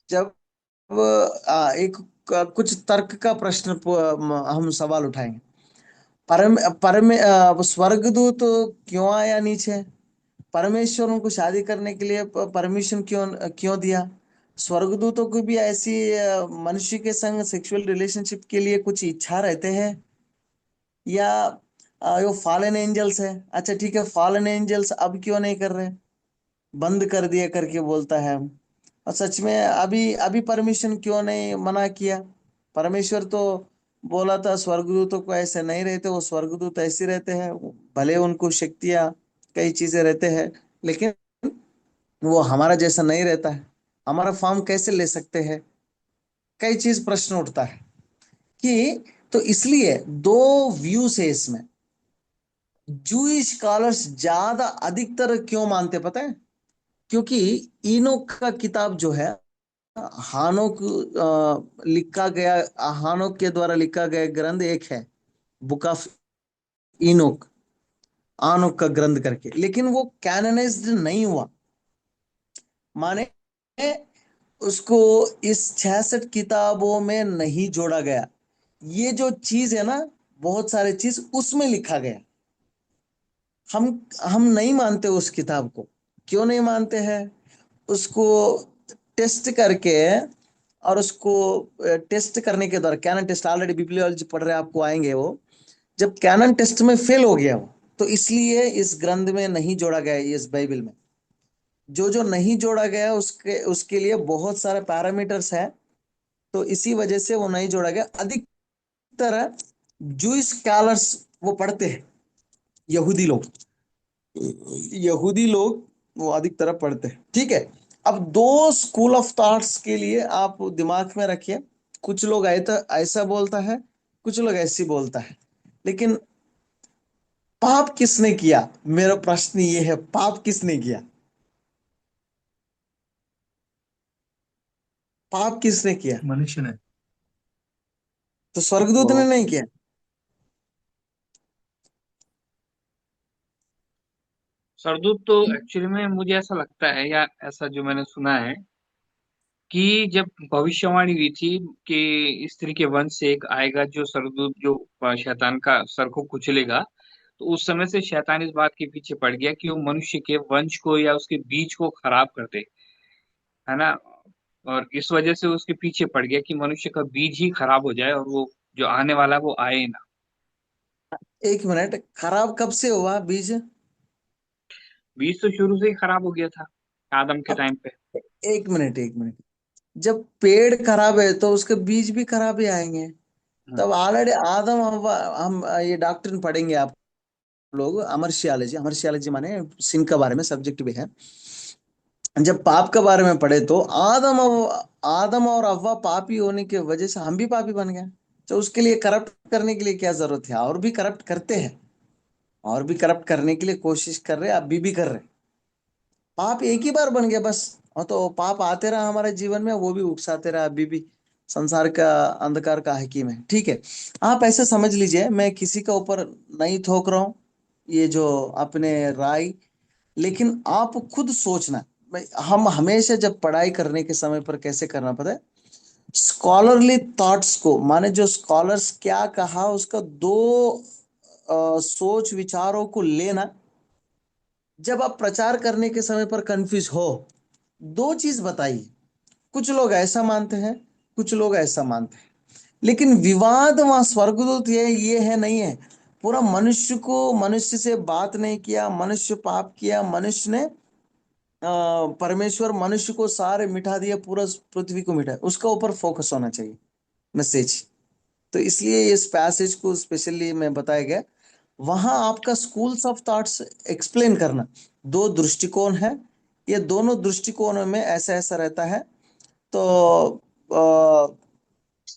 जब एक कुछ तर्क का प्रश्न हम सवाल उठाएंगे। परम परम स्वर्गदूत क्यों आया नीचे? परमेश्वर उनको शादी करने के लिए परमिशन क्यों क्यों दिया? स्वर्गदूतों को भी ऐसी मनुष्य के संग सेक्सुअल रिलेशनशिप के लिए कुछ इच्छा रहते हैं? या वो फॉलन एंजल्स है, अच्छा ठीक है, फॉलन एंजल्स अब क्यों नहीं कर रहे, बंद कर दिया करके बोलता है। और सच में अभी अभी परमिशन क्यों नहीं मना किया? परमेश्वर तो बोला था स्वर्गदूतों को ऐसे नहीं रहते, वो स्वर्गदूत ऐसे रहते हैं, भले उनको शक्तियां कई चीजें रहते हैं, लेकिन वो हमारा जैसा नहीं रहता है, हमारा फॉर्म कैसे ले सकते हैं? कई चीज प्रश्न उठता है कि, तो इसलिए दो व्यूज है इसमें। जूइश स्कॉलर्स ज्यादा अधिकतर क्यों मानते पता है? क्योंकि इनोक का किताब जो है, हानोक लिखा गया, हानोक के द्वारा लिखा गया ग्रंथ एक है, बुक ऑफ इनोक, आनोक का ग्रंथ करके, लेकिन वो कैनोनाइज्ड नहीं हुआ, माने उसको इस 66 किताबों में नहीं जोड़ा गया। ये जो चीज है ना, बहुत सारे चीज उसमें लिखा गया, हम हम नहीं मानते उस किताब को। क्यों नहीं मानते हैं? उसको टेस्ट करके, और उसको टेस्ट करने के द्वारा, कैनन टेस्ट, ऑलरेडी बिब्लियोलॉजी पढ़ रहे हैं, आपको आएंगे वो, जब कैनन टेस्ट में फेल हो गया वो, तो इसलिए इस ग्रंथ में नहीं जोड़ा गया, इस बाइबल में जो जो नहीं जोड़ा गया उसके उसके लिए बहुत सारे पैरामीटर्स है, तो इसी वजह से वो नहीं जोड़ा गया। अधिकतर जूइश स्कॉलर्स वो पढ़ते हैं, यहूदी लोग, वो अधिक तरह पढ़ते हैं, ठीक है। अब दो स्कूल ऑफ थॉट्स के लिए आप दिमाग में रखिए, कुछ लोग ऐसा बोलता है, कुछ लोग ऐसी बोलता है, लेकिन पाप किसने किया? मेरा प्रश्न ये है, पाप किसने किया? पाप किसने किया? मनुष्य ने। तो स्वर्गदूत ने वो नहीं किया? सरदूत तो एक्चुअली में मुझे ऐसा लगता है, या ऐसा जो मैंने सुना है कि जब भविष्यवाणी हुई थी कि स्त्री के वंश से एक आएगा जो सरदूत जो शैतान का सर को कुचलेगा, तो उस समय से शैतान इस बात के पीछे पड़ गया कि वो मनुष्य के वंश को या उसके बीज को खराब कर दे, है ना। और इस वजह से उसके पीछे पड़ गया कि मनुष्य का बीज ही खराब हो जाए और वो जो आने वाला है वो आए ही ना। एक मिनट, खराब कब से हुआ बीज? बीज तो शुरू से ही खराब हो गया था आदम के अब टाइम पे। एक मिनट, एक मिनट, जब पेड़ खराब है तो उसके बीज भी खराब ही आएंगे। हाँ। तब ऑलरेडी आदम हव्वा, हम ये डॉक्ट्रिन पढ़ेंगे आप लोग, अमर्शियालॉजी, अमर्शियालॉजी माने सिन के बारे में सब्जेक्ट भी है। जब पाप के बारे में पढ़े तो आदम और अव्वा पापी होने की वजह से हम भी पापी बन गए। तो उसके लिए करप्ट करने के लिए क्या जरूरत है? और भी करप्ट करते हैं, और भी करप्ट करने के लिए कोशिश कर रहे हैं, अभी भी कर रहे हैं। पाप एक ही बार बन गया बस। और तो पाप आते रहा हमारे जीवन में, वो भी उकसाते रहा, अभी भी संसार का अंधकार का हकीम है। ठीक है, आप ऐसे समझ लीजिए, मैं किसी का ऊपर नहीं थोक रहा हूँ ये जो अपने राय, लेकिन आप खुद सोचना। हम हमेशा जब पढ़ाई करने के समय पर कैसे करना पता है, स्कॉलरली थॉट्स को, माने जो स्कॉलर्स क्या कहा उसका दो सोच विचारों को लेना। जब आप प्रचार करने के समय पर कंफ्यूज हो, दो चीज बताइए। कुछ लोग ऐसा मानते हैं, कुछ लोग ऐसा मानते हैं, लेकिन विवाद वहां स्वर्गदूत ये है नहीं है। पूरा मनुष्य को, मनुष्य से बात नहीं किया, मनुष्य पाप किया, मनुष्य ने परमेश्वर मनुष्य को सारे मिटा दिया, पूरा पृथ्वी को मिटा, उसका ऊपर फोकस होना चाहिए मैसेज। तो इसलिए इस पैसेज को स्पेशली मैं बताया गया। वहां आपका स्कूल्स ऑफ थॉट्स एक्सप्लेन करना, दो दृष्टिकोण है, ये दोनों दृष्टिकोणों में ऐसा ऐसा रहता है। तो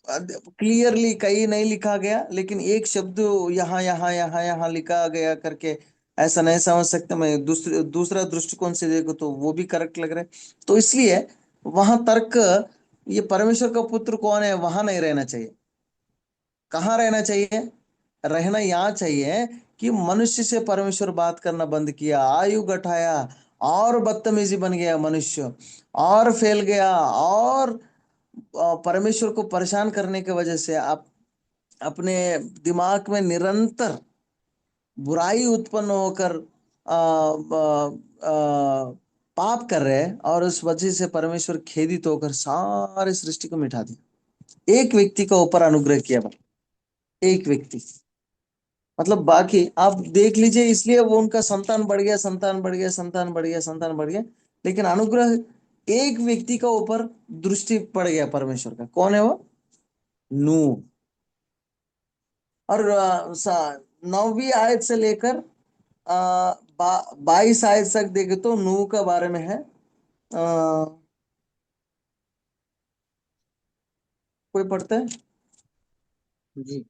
क्लियरली कहीं नहीं लिखा गया, लेकिन एक शब्द यहाँ यहाँ यहाँ यहाँ लिखा गया करके ऐसा नहीं समझ सकते। मैं दूसरा दृष्टिकोण से देखो तो वो भी करेक्ट लग रहा है। तो इसलिए वहां तर्क, ये परमेश्वर का पुत्र कौन है वहां नहीं रहना चाहिए। कहाँ रहना चाहिए? रहना यहाँ चाहिए कि मनुष्य से परमेश्वर बात करना बंद किया, आयु घटाया, और बदतमीजी बन गया मनुष्य, और फैल गया, और परमेश्वर को परेशान करने की वजह से आप अपने दिमाग में निरंतर बुराई उत्पन्न होकर पाप कर रहे हैं, और उस वजह से परमेश्वर खेदित होकर सारे सृष्टि को मिटा दिया। एक व्यक्ति का ऊपर अनुग्रह किया बस, एक व्यक्ति, मतलब बाकी आप देख लीजिए। इसलिए वो उनका संतान बढ़ गया, संतान बढ़ गया, संतान बढ़ गया, संतान बढ़ गया, लेकिन अनुग्रह एक व्यक्ति का ऊपर दृष्टि पड़ गया परमेश्वर का। कौन है वो? नू। और 9वीं आयत से लेकर 22 आयत तक देखे तो नूह के बारे में है। कोई पढ़ता है? जी।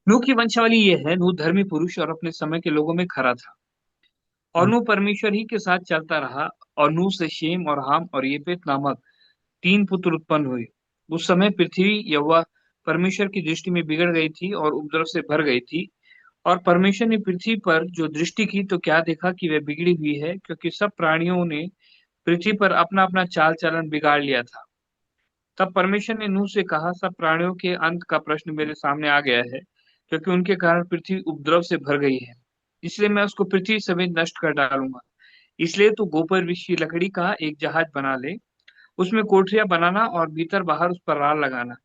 नूह की वंशावली ये है, नूह धर्मी पुरुष और अपने समय के लोगों में खरा था, और हम्म। नूह परमेश्वर ही के साथ चलता रहा, और नूह से शेम और हाम और येपेत नामक तीन पुत्र उत्पन्न हुए। उस समय पृथ्वी यहोवा परमेश्वर की दृष्टि में बिगड़ गई थी और उपद्रव से भर गई थी। और परमेश्वर ने पृथ्वी पर जो दृष्टि की तो क्या देखा कि वह बिगड़ी हुई है, क्योंकि सब प्राणियों ने पृथ्वी पर अपना अपना चाल चलन बिगाड़ लिया था। तब परमेश्वर ने नूह से कहा, सब प्राणियों के अंत का प्रश्न मेरे सामने आ गया है, क्योंकि उनके कारण पृथ्वी उपद्रव से भर गई है। इसलिए मैं उसको पृथ्वी समेत नष्ट कर डालूंगा। इसलिए तू गोबर वृक्ष की लकड़ी का एक जहाज बना ले, उसमें कोठरियां बनाना और भीतर बाहर उस पर राल लगाना।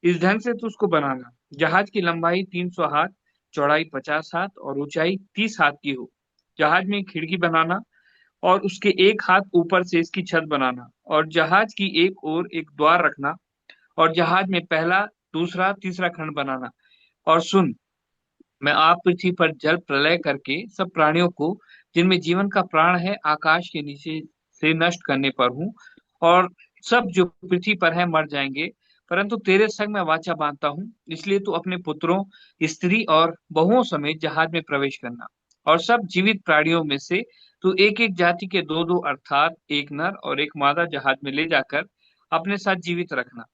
इस ढंग से तू उसको बनाना, जहाज की लंबाई 300 हाथ, चौड़ाई 50 हाथ और ऊंचाई 30 हाथ की हो। जहाज में एक खिड़की बनाना और उसके एक हाथ ऊपर से इसकी छत बनाना, और जहाज की एक ओर एक द्वार रखना, और जहाज में पहला, दूसरा, तीसरा खंड बनाना। और सुन, मैं आप पृथ्वी पर जल प्रलय करके सब प्राणियों को जिनमें जीवन का प्राण है आकाश के नीचे से नष्ट करने पर हूँ, और सब जो पृथ्वी पर है मर जाएंगे। परंतु तेरे संग मैं वाचा बांधता हूँ, इसलिए तू अपने पुत्रों, स्त्री और बहुओं समेत जहाज में प्रवेश करना, और सब जीवित प्राणियों में से तू एक एक जाति के दो दो, अर्थात एक नर और एक मादा जहाज में ले जाकर अपने साथ जीवित रखना।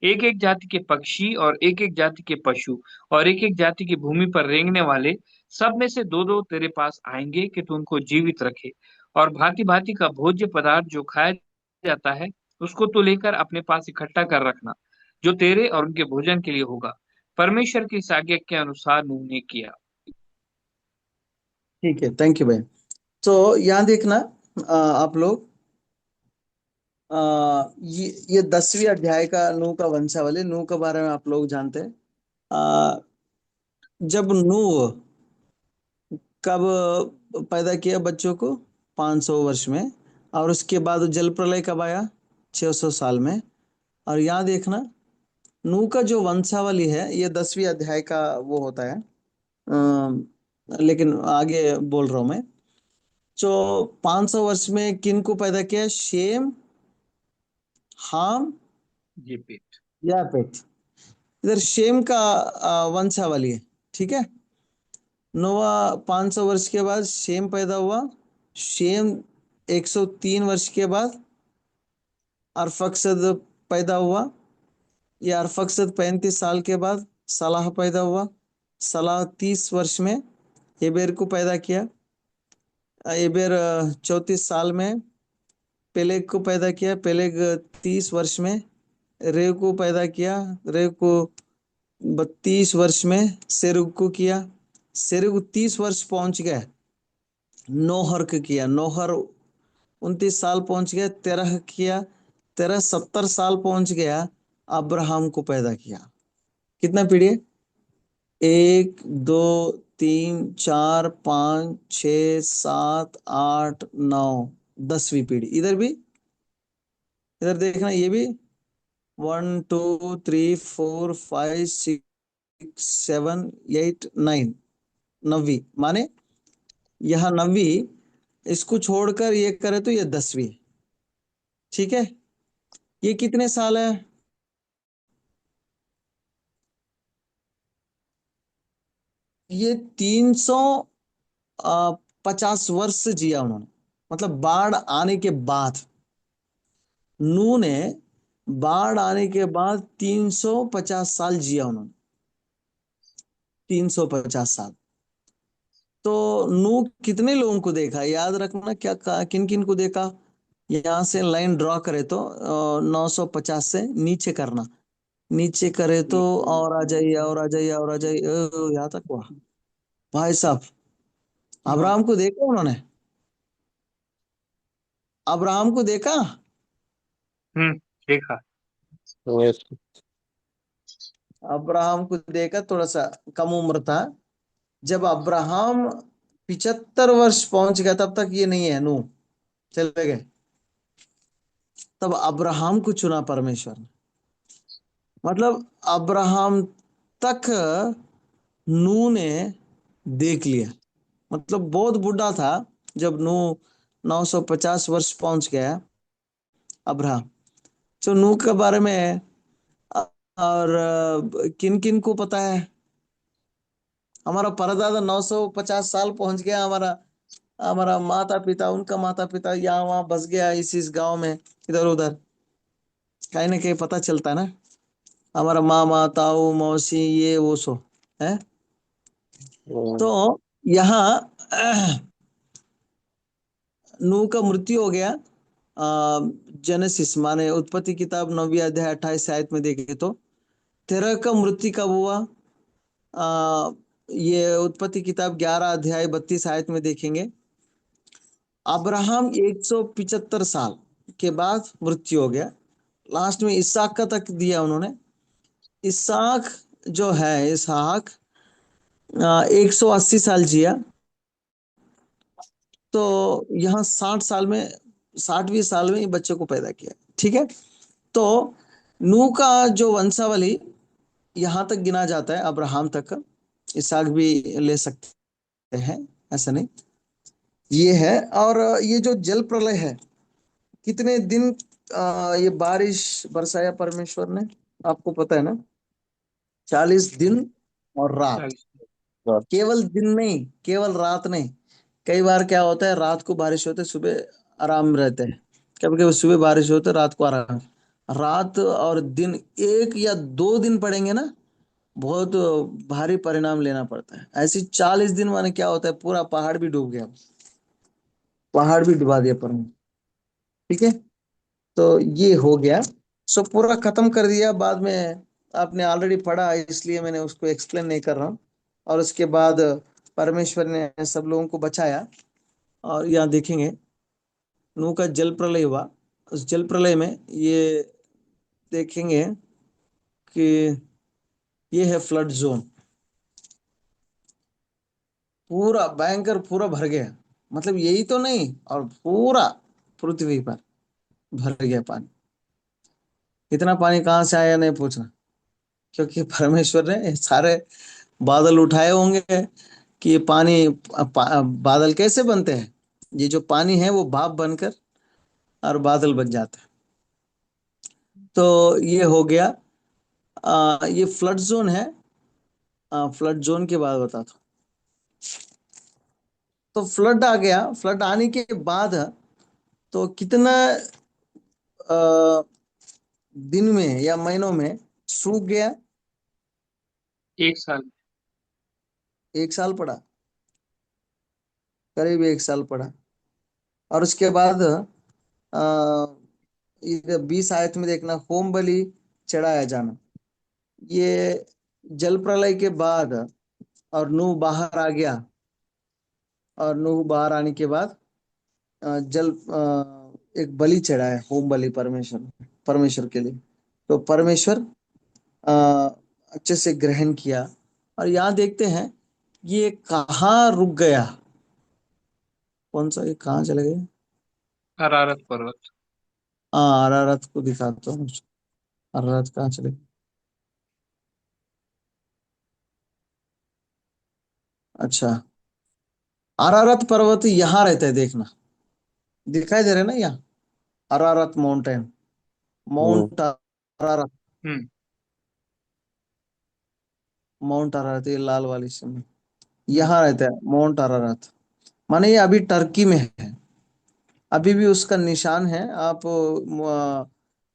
एक एक जाति के पक्षी और एक एक जाति के पशु और एक एक जाति की भूमि पर रेंगने वाले, सब में से दो दो तेरे पास आएंगे कि तू उनको जीवित रखे। और भांति भांति का भोज्य पदार्थ जो खाया जाता है उसको तू लेकर अपने पास इकट्ठा कर रखना, जो तेरे और उनके भोजन के लिए होगा। परमेश्वर की इस आज्ञा के अनुसार नूह ने किया। ठीक है, थैंक यू भाई। तो यहाँ देखना, आप लोग, ये 10वीं अध्याय का नूह का वंशावली, नूह के बारे में आप लोग जानते हैं। जब नूह कब पैदा किया बच्चों को? 500 वर्ष में। और उसके बाद जल प्रलय कब आया? 600 साल में। और यहाँ देखना, नूह का जो वंशावली है ये 10वीं अध्याय का वो होता है। लेकिन आगे बोल रहा हूं मैं। जो 500 वर्ष में किन को पैदा किया? शेम, हाम, ये पेट। यापेत। इधर शेम का वंशावली है, ठीक है। नोवा 500 वर्ष के बाद शेम पैदा हुआ। शेम 103 वर्ष के बाद अरफक्षद पैदा हुआ। ये अरफक्षद 35 साल के बाद सलाह पैदा हुआ। सलाह 30 वर्ष में एबेर को पैदा किया। एबेर 34 साल में पेलेग को पैदा किया। पेलेग 30 वर्ष में रेव को पैदा किया। रेव को 32 वर्ष में सेरुग को किया। सेरुग 30 वर्ष पहुंच गया, नोहर को किया। नोहर 29 साल पहुंच गया, तेरह किया। तेरह 70 साल पहुंच गया, अब्राहम को पैदा किया। कितना पीढ़ी है? 1 2 3 4 5 6 7 8 9, 10वीं पीढ़ी। इधर भी, इधर देखना, ये भी 1 2 3 4 5 6 7 8 9, 9वीं। माने यह 9वीं, इसको छोड़कर ये करे तो ये 10वीं। ठीक है। ये कितने साल है? ये 350 वर्ष जिया उन्होंने। मतलब बाढ़ आने के बाद, नूह ने बाढ़ आने के बाद 350 साल जिया उन्होंने। 350 साल। तो नूह कितने लोगों को देखा? याद रखना, क्या किन किन को देखा। यहां से लाइन ड्रॉ करे तो 950 से नीचे करना। नीचे करे तो और आ जाइए, और आ जाइए, और आ जाइए, यहाँ तक हुआ। भाई साहब, अब्राहम को देखा उन्होंने? अब्राहम को देखा? देखा। Yes. अब्राहम को देखा, थोड़ा सा कम उम्र था। जब अब्राहम 75 वर्ष पहुंच गया, तब तक ये नहीं है, नूह चले गए। तब अब्राहम को चुना परमेश्वर ने। मतलब अब्राहम तक नूह ने देख लिया। मतलब बहुत बूढ़ा था जब नूह 950 वर्ष पहुंच गया अब्राहम। तो नूह के बारे में और किन किन को पता है? हमारा परदादा 950 साल पहुंच गया। हमारा हमारा माता पिता, उनका माता पिता यहाँ वहां बस गया, इस गांव में, इधर उधर। कहीं ना कहीं पता चलता है ना, हमारा मामा, ताऊ, मौसी, ये वो सो है। तो यहाँ नूह का मृत्यु हो गया। जेनेसिस माने उत्पत्ति किताब 9वीं अध्याय 28 आयत में देखे तो। तेरह का मृत्यु कब हुआ? ये उत्पत्ति किताब 11 अध्याय 32 आयत में देखेंगे। अब्राहम 175 साल के बाद मृत्यु हो गया। लास्ट में इसहाक का तक दिया उन्होंने। इसहाक जो है, इसहाक 180 साल जिया। तो यहाँ 60 साल में, 60वीं साल में ये बच्चे को पैदा किया। ठीक है। तो नूह का जो वंशावली यहाँ तक गिना जाता है, अब्राहम तक। इसहाक भी ले सकते हैं, ऐसा नहीं। ये है। और ये जो जल प्रलय है, कितने दिन ये बारिश बरसाया परमेश्वर ने? आपको पता है ना, 40 दिन और रात। 40। केवल दिन नहीं, केवल रात नहीं। कई बार क्या होता है, रात को बारिश होते, सुबह आराम रहते हैं। कभी कभी सुबह बारिश होते, रात को आराम। रात और दिन 1 या 2 दिन पड़ेंगे ना, बहुत भारी परिणाम लेना पड़ता है। ऐसी 40 दिन माने क्या होता है, पूरा पहाड़ भी डूब गया। पहाड़ भी डुबा दिया परमेश्वर। ठीक है। तो ये हो गया। सो पूरा खत्म कर दिया, बाद में आपने ऑलरेडी पढ़ा इसलिए मैंने उसको एक्सप्लेन नहीं कर रहा हूँ। और उसके बाद परमेश्वर ने सब लोगों को बचाया। और यहाँ देखेंगे नूह का जल प्रलय हुआ। उस जल प्रलय में ये देखेंगे कि ये है फ्लड जोन। पूरा भयंकर पूरा भर गया, मतलब यही तो नहीं, और पूरा पृथ्वी पर भर गया पानी। इतना पानी कहाँ से आया नहीं पूछना, क्योंकि परमेश्वर ने सारे बादल उठाए होंगे कि ये पानी बादल कैसे बनते हैं। ये जो पानी है वो भाप बनकर और बादल बन जाता है। तो ये हो गया। ये फ्लड जोन है। फ्लड जोन के बाद बताता हूँ। तो फ्लड आ गया। फ्लड आने के बाद तो कितना अ, दिन में या महीनों में सूख गया। 1 साल। 1 साल पड़ा, करीब 1 साल पड़ा। और उसके बाद इधर 20 आयत में देखना, होम बलि चढ़ाया जाना। ये जल प्रलय के बाद और नूह बाहर आ गया। और नूह बाहर आने के बाद एक बलि चढ़ाया, होम बलि परमेश्वर परमेश्वर के लिए। तो परमेश्वर अ, अच्छे से ग्रहण किया। और यहाँ देखते हैं ये कहाँ रुक गया। कौन सा, ये कहाँ चले गए। अरारत पर्वत। हाँ, अरारत को दिखाता हूँ। अरारत कहाँ चले गए? अच्छा, अरारत पर्वत यहाँ रहता है, देखना दिखाई दे रहा है ना यहाँ, अरारत माउंटेन, हम्म माउंट अरारत। हम्म। माउंट अरारत ये लाल वाली समय हम्म। यहाँ रहता है, माउंट अरारत। माने ये अभी टर्की में है। अभी भी उसका निशान है। आप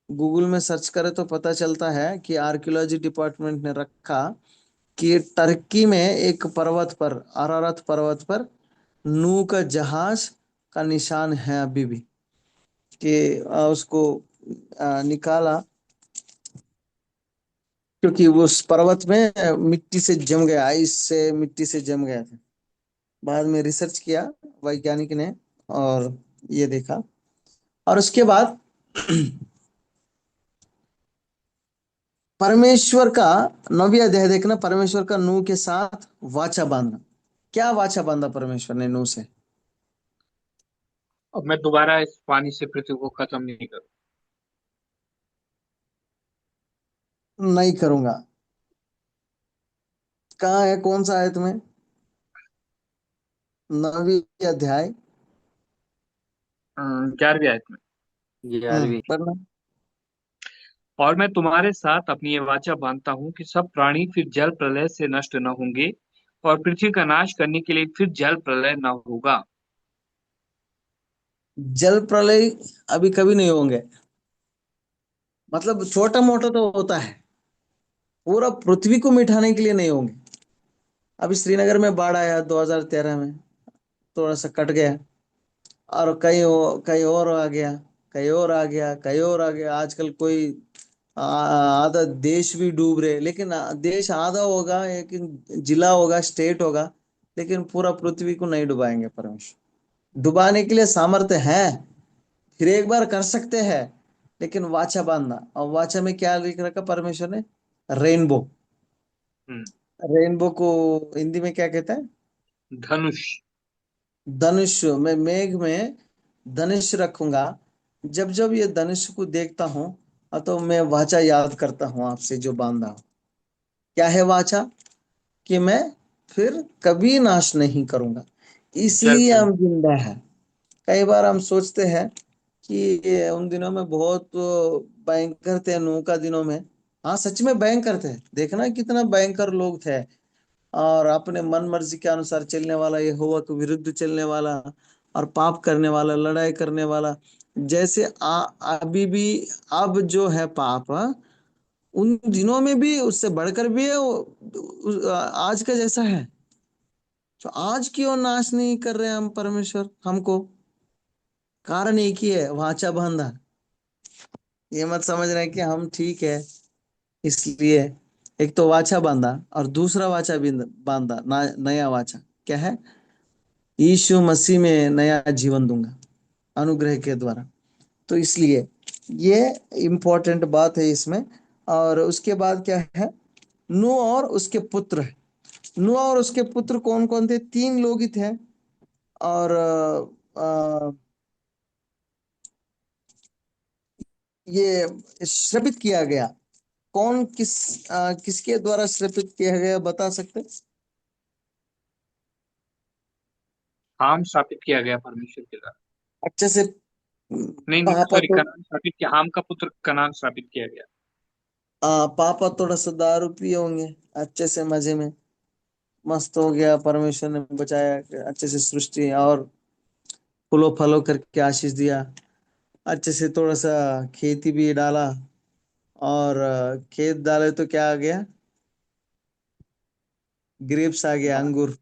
गूगल में सर्च करें तो पता चलता है कि आर्कियोलॉजी डिपार्टमेंट ने रखा कि टर्की में एक पर्वत पर, अरारत पर्वत पर नूह का जहाज का निशान है अभी भी। कि उसको निकाला, क्योंकि वो उस पर्वत में मिट्टी से जम गया, आइस से मिट्टी से जम गया था। बाद में रिसर्च किया वैज्ञानिक ने और ये देखा। और उसके बाद परमेश्वर का 9वां अध्याय देखना, परमेश्वर का नूह के साथ वाचा बांधना। क्या वाचा बांधा परमेश्वर ने नूह से। अब मैं दोबारा इस पानी से पृथ्वी को खत्म नहीं करूँ। नहीं करूंगा। कहाँ है, कौन सा है तुम्हें। 9वां अध्याय। 11वीं आयत में। 11वीं। पढ़ना। और मैं तुम्हारे साथ अपनी ये वाचा बांधता हूँ कि सब प्राणी फिर जल प्रलय से नष्ट न होंगे, और पृथ्वी का नाश करने के लिए फिर जल प्रलय न होगा। जल प्रलय अभी कभी नहीं होंगे, मतलब छोटा मोटा तो होता है, पूरा पृथ्वी को मिटाने के लिए नहीं होंगे। अभी श्रीनगर में बाढ़ आया 2013 में, थोड़ा सा कट गया। और कहीं और आ गया, कहीं और आ गया, कहीं और आ गया। आजकल कोई आधा देश भी डूब रहे, लेकिन देश आधा होगा, लेकिन जिला होगा, स्टेट होगा, लेकिन पूरा पृथ्वी को नहीं डुबाएंगे परमेश्वर। डुबाने के लिए सामर्थ्य है, फिर एक बार कर सकते हैं, लेकिन वाचा बांधना। और वाचा में क्या लिख रखा परमेश्वर ने, रेनबो। हम्म। रेनबो को हिंदी में क्या कहते हैं। धनुष। धनुष। मैं मेघ में धनुष रखूंगा। जब जब ये धनुष को देखता हूँ तो मैं वाचा याद करता हूँ आपसे जो बांधा हूं। क्या है वाचा, कि मैं फिर कभी नाश नहीं करूंगा, जल इसलिए प्रलय। हम जिंदा है। कई बार हम सोचते हैं कि ये उन दिनों में बहुत भयंकर थे, नूह का दिनों में। हाँ, सच में भयंकर थे। देखना कितना भयंकर लोग थे, और अपने मन मर्जी के अनुसार चलने वाला, यहोवा के विरुद्ध चलने वाला, और पाप करने वाला, लड़ाई करने वाला। जैसे अभी भी अब जो है पाप, उन दिनों में भी उससे बढ़कर भी है। आज का जैसा है। तो आज क्यों नाश नहीं कर रहे हम परमेश्वर हमको। कारण एक ही है, वाचा बांधा। ये मत समझ रहे कि हम ठीक है इसलिए। एक तो वाचा बांधा और दूसरा वाचा भी बांधा नया वाचा क्या है? यीशु मसीह में नया जीवन दूंगा अनुग्रह के द्वारा। तो इसलिए ये इम्पोर्टेंट बात है इसमें। और उसके बाद क्या है? नूह और उसके पुत्र। नूह और उसके पुत्र कौन कौन थे? 3 लोग ही थे। और ये श्रापित किया गया। कौन किसके द्वारा श्रापित किया गया बता सकते? हाम स्थापित किया गया परमेश्वर के द्वारा। अच्छे से नहीं नहीं, पापा सॉरी, तो कनान स्थापित किया, हाम का पुत्र कनान स्थापित किया गया। पापा थोड़ा सा दारू पिए होंगे अच्छे से मजे में। मस्त हो गया, परमेश्वर ने बचाया अच्छे से सृष्टि और फूलो फलो करके आशीष दिया। अच्छे से थोड़ा सा खेती भी डाला। और खेत डाले तो क्या आ गया? ग्रेप्स आ गया, अंगूर।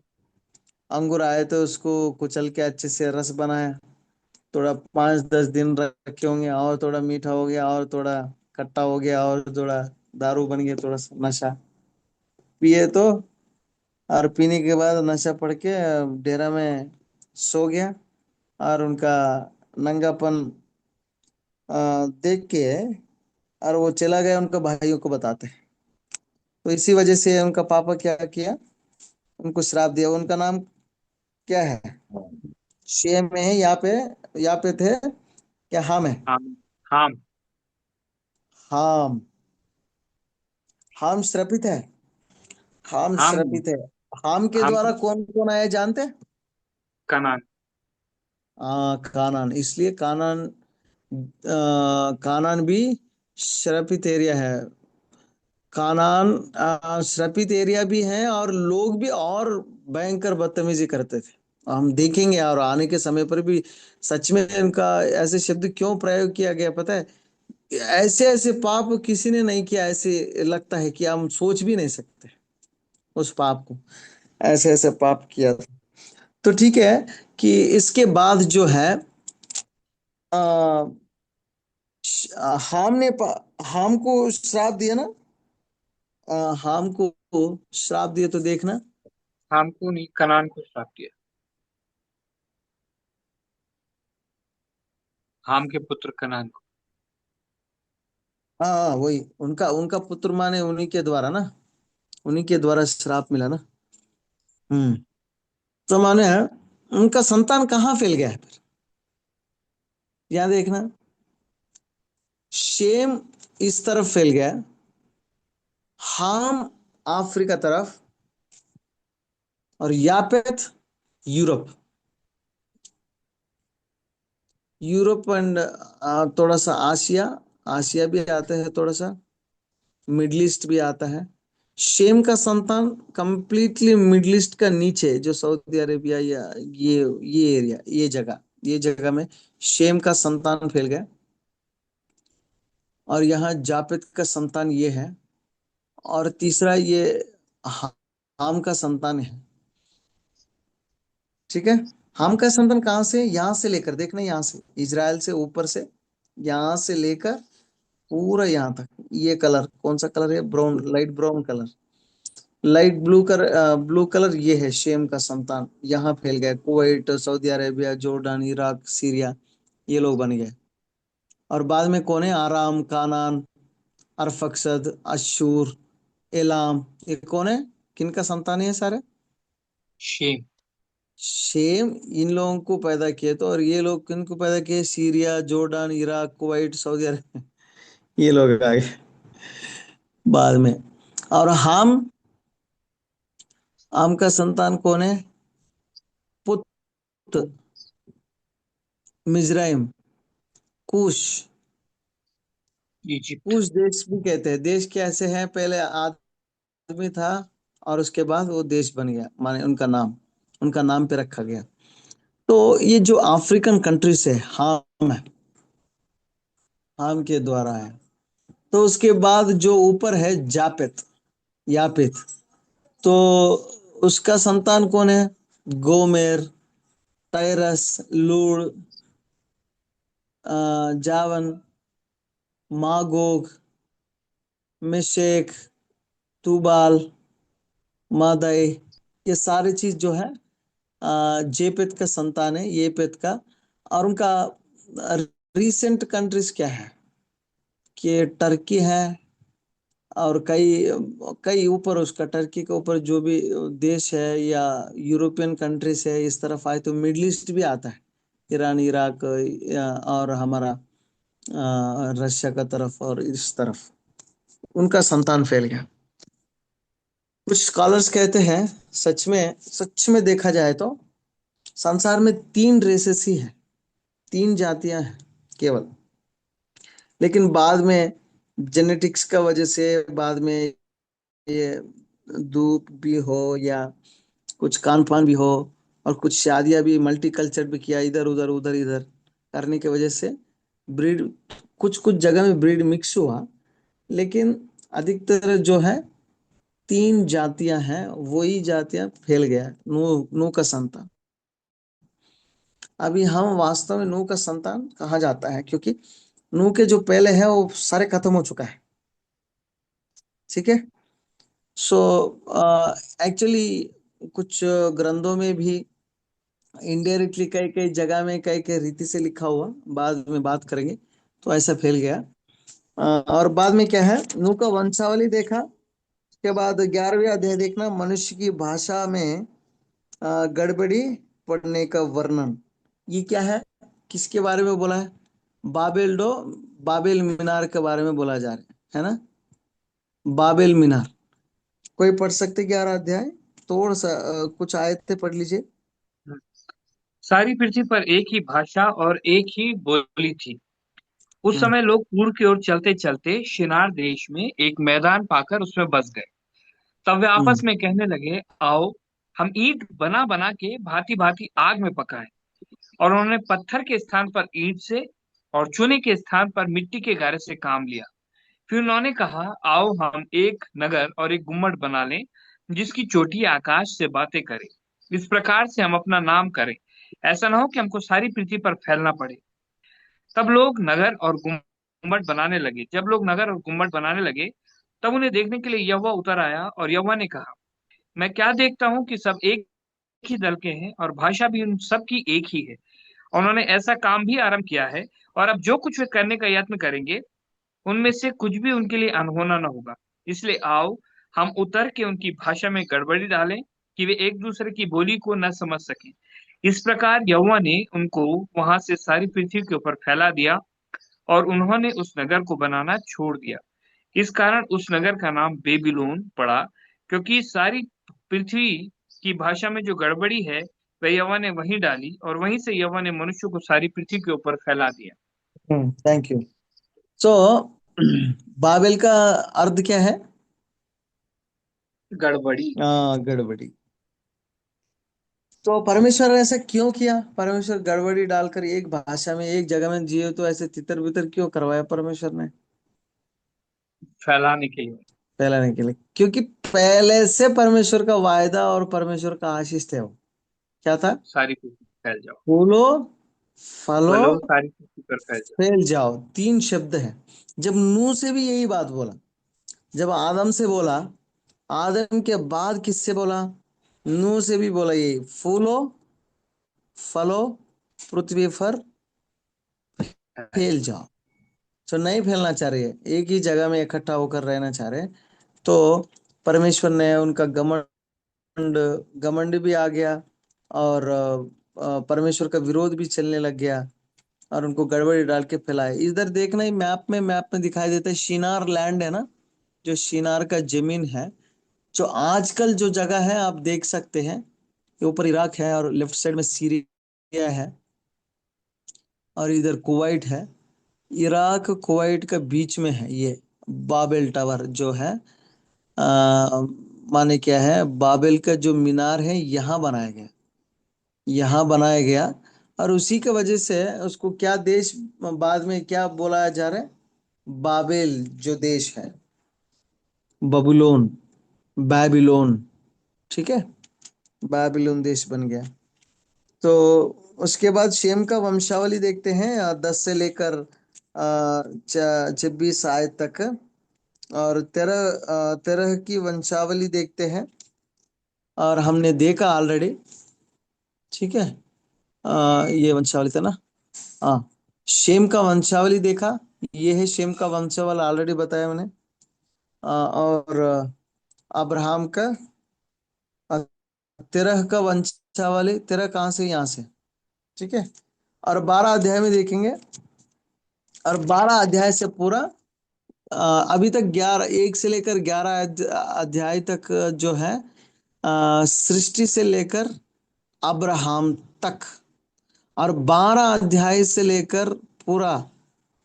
अंगूर आए तो उसको कुचल के अच्छे से रस बनाया। थोड़ा 5-10 दिन रखे होंगे और थोड़ा मीठा हो गया और थोड़ा खट्टा हो गया और थोड़ा दारू बन गया, थोड़ा सा नशा पिए तो। और पीने के बाद नशा पड़ के डेरा में सो गया। और उनका नंगापन देख के और वो चला गया उनका भाइयों को बताते। तो इसी वजह से उनका पापा क्या किया? उनको श्राप दिया। उनका नाम क्या है? शेम में है यहाँ पे थे क्या हाम है? हाम। हाम। हाम। हाम श्रापित है। हाम हाम नहीं, श्रापित है। हाम के हाम द्वारा तो कौन कौन आया जानते हैं? कनान। कानान। इसलिए कानान कानान भी श्रापित एरिया है। कानान श्रापित एरिया भी है और लोग भी और भयंकर बदतमीजी करते थे। हम देखेंगे और आने के समय पर भी सच में इनका ऐसे शब्द क्यों प्रयोग किया गया पता है? ऐसे ऐसे पाप किसी ने नहीं किया, ऐसे लगता है कि हम सोच भी नहीं सकते उस पाप को। ऐसे ऐसे पाप किया था। तो ठीक है कि इसके बाद जो है आ, हाम ने हाम को श्राप दिया ना। हाम को श्राप दिया तो देखना। हाम को नहीं, कनान को श्राप दिया। हाम के पुत्र कनान को। हाँ वही उनका उनका पुत्र माने उन्हीं के द्वारा ना, उन्हीं के द्वारा श्राप मिला ना। हम्म। तो माने उनका संतान कहाँ फैल गया है फिर? यहाँ देखना। शेम इस तरफ फैल गया। हाम अफ्रीका तरफ। और यापेत यूरोप। यूरोप एंड थोड़ा सा आसिया। आसिया भी आता है थोड़ा सा। मिडल ईस्ट भी आता है। शेम का संतान कंप्लीटली मिडल ईस्ट का नीचे जो सऊदी अरेबिया या ये एरिया, ये जगह में शेम का संतान फैल गया। और यहाँ जापेत का संतान ये है। और तीसरा ये हाम का संतान है। ठीक है। हाम का संतान कहाँ से? यहाँ से लेकर देखना, यहाँ से इजराइल से ऊपर से यहाँ से लेकर पूरा यहाँ तक। ये कलर कौन सा कलर है? Brown, light brown colour. Light blue colour ये है शेम का संतान। यहाँ फैल गया Kuwait, Saudi Arabia, Jordan, Iraq, Syria, ये लोग बन गए। और बाद में कौन है? आराम, कानान, अरफक्षद, अशूर, एलाम, ये कौन है? किनका संतान है ये सारे? शेम। शेम इन लोगों को पैदा किए। तो और ये लोग किनको पैदा किए? Syria, Jordan, Iraq, Kuwait, Saudi Arabia, ये लोग आ गए बाद में। और हाम का संतान कौन है? पुत, मिजराइम, कुश। इजिप्ट। कुश देश भी कहते हैं। देश कैसे है? पहले आदमी था और उसके बाद वो देश बन गया, माने उनका नाम पे रखा गया। तो ये जो अफ्रीकन कंट्रीज है हाम के द्वारा है। तो उसके बाद जो ऊपर है जापेत, यापेत। तो उसका संतान कौन है? गोमेर, टायरस, लूड़, जावन, मागोग, मेशेक, तुबाल, मादय, ये सारे चीज जो है जेपेत का संतान है, येपेत का। और उनका रिसेंट कंट्रीज क्या है कि टर्की है, और कई कई ऊपर उसका, टर्की के ऊपर जो भी देश है या यूरोपियन कंट्रीज है इस तरफ आए तो मिडल ईस्ट भी आता है, ईरान, इराक, और हमारा रशिया का तरफ और इस तरफ उनका संतान फैल गया। कुछ स्कॉलर्स कहते हैं सच में देखा जाए तो संसार में 3 रेसेस ही हैं, 3 जातियां हैं केवल। लेकिन बाद में जेनेटिक्स का वजह से बाद में ये धूप भी हो या कुछ खान पान भी हो और कुछ शादियां भी, मल्टी कल्चर भी किया, इधर इधर करने की वजह से ब्रीड, कुछ कुछ जगह में ब्रीड मिक्स हुआ। लेकिन अधिकतर जो है 3 जातियां हैं, वही जातियां फैल गया, नू का संतान। अभी हम वास्तव में नू का संतान कहा जाता है क्योंकि नू के जो पहले है वो सारे खत्म हो चुका है। ठीक है। सो एक्चुअली कुछ ग्रंथों में भी इनडायरेक्टली कई कई जगह में कई कई रीति से लिखा हुआ, बाद में बात करेंगे, तो ऐसा फैल गया। और बाद में क्या है, नू का वंशावली देखा, उसके बाद 11वें अध्याय देखना, मनुष्य की भाषा में गड़बड़ी पड़ने का वर्णन। ये क्या है, किसके बारे में बोला है? बाबेल मीनार के बारे में बोला जा रहा है ना, बाबेल मीनार। कोई पढ़ सकते 11 अध्याय, थोड़ा सा कुछ आयतें पढ़ लीजिए। सारी पृथ्वी पर एक ही भाषा और एक ही बोली थी। उस हम्म समय लोग पूर्व की ओर चलते चलते शिनार देश में एक मैदान पाकर उसमें बस गए। तब वे हम्म आपस में कहने लगे, आओ हम ईंट बना बना के भांति भांति आग में पकाएं। और उन्होंने पत्थर के स्थान पर ईंट से और चूने के स्थान पर मिट्टी के गारे से काम लिया। फिर उन्होंने कहा, आओ हम एक नगर और एक गुम्मट बना लें, जिसकी चोटी आकाश से बातें करे। इस प्रकार से हम अपना नाम करें, ऐसा ना हो कि हमको सारी पृथ्वी पर फैलना पड़े। तब लोग नगर और गुम्मट बनाने लगे। जब लोग नगर और गुम्मट बनाने लगे, तब उन्हें देखने के लिए यहोवा उतर आया, और यहोवा ने कहा, मैं क्या देखता हूँ कि सब एक ही दल के हैं, और भाषा भी उन सब की एक ही है। उन्होंने ऐसा काम भी आरंभ किया है, और अब जो कुछ वे करने का यत्न करेंगे, उनमें से कुछ भी उनके लिए अनहोना न होगा। इसलिए आओ हम उतर के उनकी भाषा में गड़बड़ी डालें, कि वे एक दूसरे की बोली को न समझ सकें। इस प्रकार यहोवा ने उनको वहां से सारी पृथ्वी के ऊपर फैला दिया, और उन्होंने उस नगर को बनाना छोड़ दिया। इस कारण उस नगर का नाम बेबीलोन पड़ा, क्योंकि सारी पृथ्वी की भाषा में जो गड़बड़ी है वह यहोवा ने वहीं डाली, और वहीं से यहोवा ने मनुष्य को सारी पृथ्वी के ऊपर फैला दिया। Thank you. सो बाबेल का अर्थ क्या है? गड़बड़ी। गड़बड़ी। तो परमेश्वर ने ऐसा क्यों किया? परमेश्वर गड़बड़ी डालकर एक भाषा में एक जगह में जिए तो ऐसे तितर बितर क्यों करवाया परमेश्वर ने? फैलाने के लिए। फैलाने के लिए, क्योंकि पहले से परमेश्वर का वायदा और परमेश्वर का आशीष थे वो। क्या था? सारी पृथ्वी फैल जाओ, फूलो, फलो, फलो सारी पृथ्वी पर फैल जाओ। फैल जाओ, 3 शब्द है। जब नूह से भी यही बात बोला, जब आदम से बोला, आदम के बाद किससे बोला? नूह से भी बोला यही, फूलो, फलो, पृथ्वी पर फैल जाओ। तो नहीं फैलना चाह रहे, एक ही जगह में इकट्ठा होकर रहना चाह रहे। तो परमेश्वर ने उनका घमंड घमंड भी आ गया, और परमेश्वर का विरोध भी चलने लग गया, और उनको गड़बड़ी डाल के फैलाए। इधर देखना ही मैप में दिखाई देता है, शिनार लैंड है ना, जो शिनार का जमीन है, जो आजकल जो जगह है आप देख सकते हैं, ये ऊपर इराक है और लेफ्ट साइड में सीरिया है, और इधर कुवैत है। इराक कुवैत का बीच में है ये बाबेल टावर जो है। माने क्या है, बाबेल का जो मीनार है यहाँ बनाया गया, यहाँ बनाया गया। और उसी के वजह से उसको क्या देश बाद में क्या बोला जा रहा है? बाबेल जो देश है, बबुलोन, बैबिलोन। ठीक है, बैबिलोन देश बन गया। तो उसके बाद शेम का वंशावली देखते हैं, 10 से लेकर 26 आयत तक, और तेरह की वंशावली देखते हैं। और हमने देखा ऑलरेडी, ठीक है। ये वंशावली था ना। हाँ, शेम का वंशावली देखा। ये है शेम का वंशावली, ऑलरेडी बताया मैंने। और अब्राहम का तेरह का वंशावली, तेरह कहाँ से, यहाँ से, ठीक है। और 12 अध्याय में देखेंगे, और 12 अध्याय से पूरा अभी तक 11, 1 से लेकर 11 अध्याय तक जो है, सृष्टि से लेकर अब्राहम तक, और 12 अध्याय से लेकर पूरा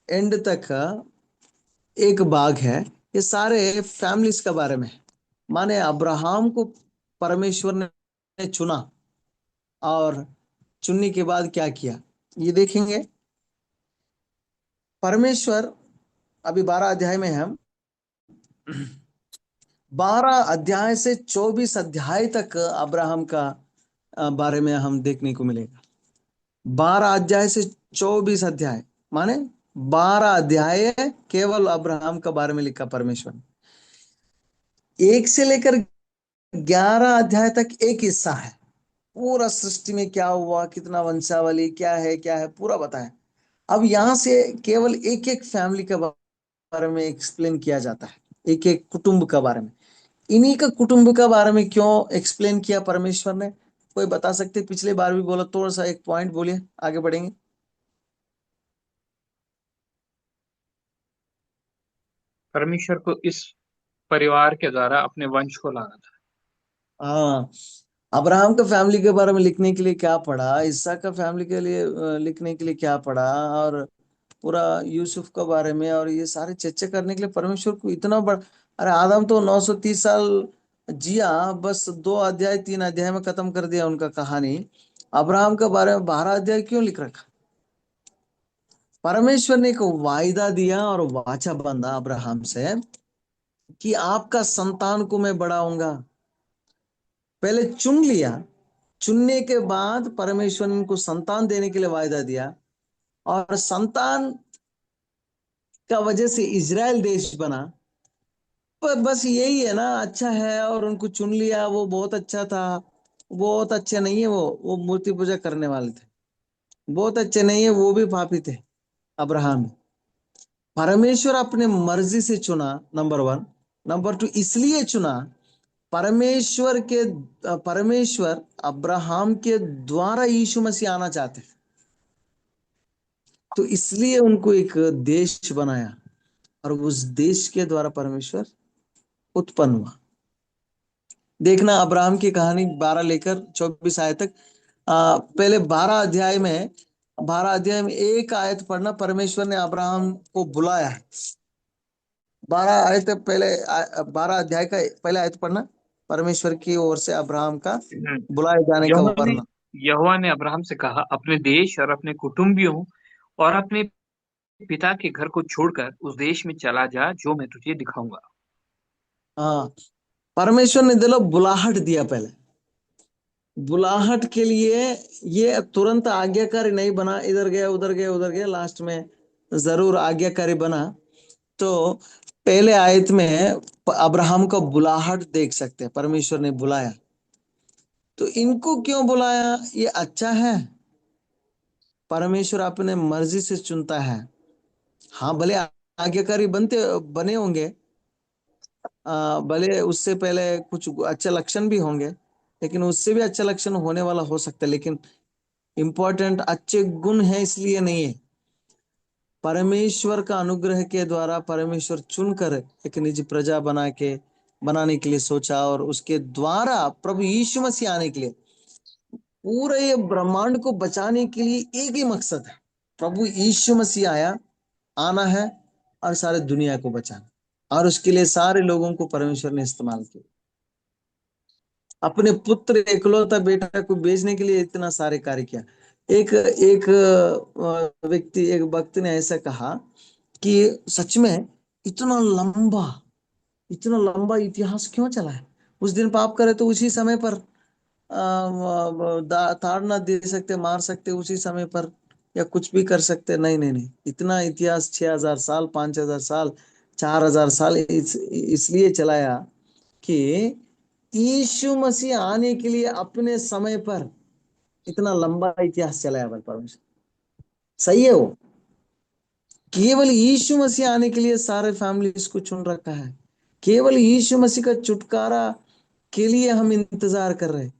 एंड तक एक भाग है। ये सारे फैमिलीज के बारे में है। माने अब्राहम को परमेश्वर ने चुना, और चुनने के बाद क्या किया ये देखेंगे। परमेश्वर, अभी 12 अध्याय में है हम, 12 अध्याय से 24 अध्याय तक अब्राहम का बारे में हम देखने को मिलेगा। 12 अध्याय से 24 अध्याय, माने 12 अध्याय केवल अब्राहम का बारे में लिखा परमेश्वर ने। 1 से लेकर 11 अध्याय तक एक हिस्सा है, पूरा सृष्टि में क्या हुआ, कितना वंशावली, क्या है पूरा बताया। अब यहां से केवल एक एक फैमिली के बारे में एक्सप्लेन किया जाता है, एक एक कुटुंब के बारे में। इन्हीं का कुटुंब के बारे में क्यों एक्सप्लेन किया परमेश्वर ने, कोई बता सकते? पिछले बार भी बोला, थोड़ा सा एक पॉइंट बोलिए, आगे बढ़ेंगे। परमेश्वर को इस परिवार के द्वारा अपने वंश को लाना था। हाँ, अब्राहम का फैमिली के बारे में लिखने के लिए क्या पढ़ा, इसहाक का फैमिली के लिए लिखने के लिए क्या पढ़ा, और पूरा यूसुफ के बारे में, और ये सारे चर्चा करने के लिए परमेश्वर को इतना बड़ा। अरे आदम तो 930 साल जिया, बस 2 अध्याय 3 अध्याय में खत्म कर दिया उनका कहानी। अब्राहम के बारे में 12 अध्याय क्यों लिख रखा? परमेश्वर ने एक वायदा दिया और वाचा बांधा अब्राहम से कि आपका संतान को मैं बढ़ाऊंगा। पहले चुन लिया, चुनने के बाद परमेश्वर ने उनको संतान देने के लिए वायदा दिया, और संतान का वजह से इजराइल देश बना। पर बस यही है ना, अच्छा है, और उनको चुन लिया, वो बहुत अच्छा था। बहुत अच्छे नहीं है वो मूर्ति पूजा करने वाले थे, बहुत अच्छे नहीं है, वो भी पापी थे अब्राहम। परमेश्वर अपने मर्जी से चुना, नंबर 1। नंबर 2, इसलिए चुना, परमेश्वर अब्राहम के द्वारा यीशु मसीह आना चाहते, तो इसलिए उनको एक देश बनाया, और उस देश के द्वारा परमेश्वर उत्पन्न हुआ। देखना अब्राहम की कहानी 12 लेकर 24 आयत तक। पहले 12 अध्याय में एक आयत पढ़ना, परमेश्वर ने अब्राहम को बुलाया है। 12 अध्याय का पहले आयत पढ़ना, परमेश्वर की ओर से अब्राहम का बुलाए जाने का यहोवा ने वर्णन। यहोवा ने अब्राहम से कहा, अपने देश और अपने कुटुंबियों और अपने पिता के घर को छोड़कर उस देश में चला जा जो मैं तुझे दिखाऊंगा। हाँ, परमेश्वर ने दिलो बुलाहट दिया पहले। बुलाहट के लिए ये तुरंत आज्ञाकारी नहीं बना, इधर गया उधर गया उधर गया, लास्ट में जरूर आज्ञाकारी बना। तो पहले आयत में अब्राहम का बुलाहट देख सकते हैं, परमेश्वर ने बुलाया। तो इनको क्यों बुलाया, ये अच्छा है। परमेश्वर अपने मर्जी से चुनता है। हाँ, भले आज्ञाकारी बने होंगे, भले उससे पहले कुछ अच्छे लक्षण भी होंगे, लेकिन उससे भी अच्छा लक्षण होने वाला हो सकता है, लेकिन इंपॉर्टेंट अच्छे गुण है इसलिए नहीं है। परमेश्वर का अनुग्रह के द्वारा परमेश्वर चुनकर एक निजी प्रजा बनाने के लिए सोचा, और उसके द्वारा प्रभु यीशु मसीह आने के लिए, पूरे ये ब्रह्मांड को बचाने के लिए एक ही मकसद है, प्रभु यीशु मसीह आना है, और सारे दुनिया को बचाना। और उसके लिए सारे लोगों को परमेश्वर ने इस्तेमाल किया, अपने पुत्र एकलौता बेटा को भेजने के लिए इतना सारे कार्य किया। एक एक एक भक्त ने ऐसा कहा कि सच में इतना लंबा इतना लंबा इतिहास क्यों चला है? उस दिन पाप करे तो उसी समय पर ताड़ना दे सकते, मार सकते उसी समय पर, या कुछ भी कर सकते, नहीं नहीं नहीं, इतना इतिहास 6000 साल, 5000 साल, 4000 साल इसलिए चलाया कि यीशु मसीह आने के लिए अपने समय पर इतना लंबा इतिहास चलाया भाई परमेश्वर। सही है वो, केवल यीशु मसीह आने के लिए सारे फैमिलीज को चुन रखा है। केवल यीशु मसीह का छुटकारा के लिए हम इंतजार कर रहे हैं।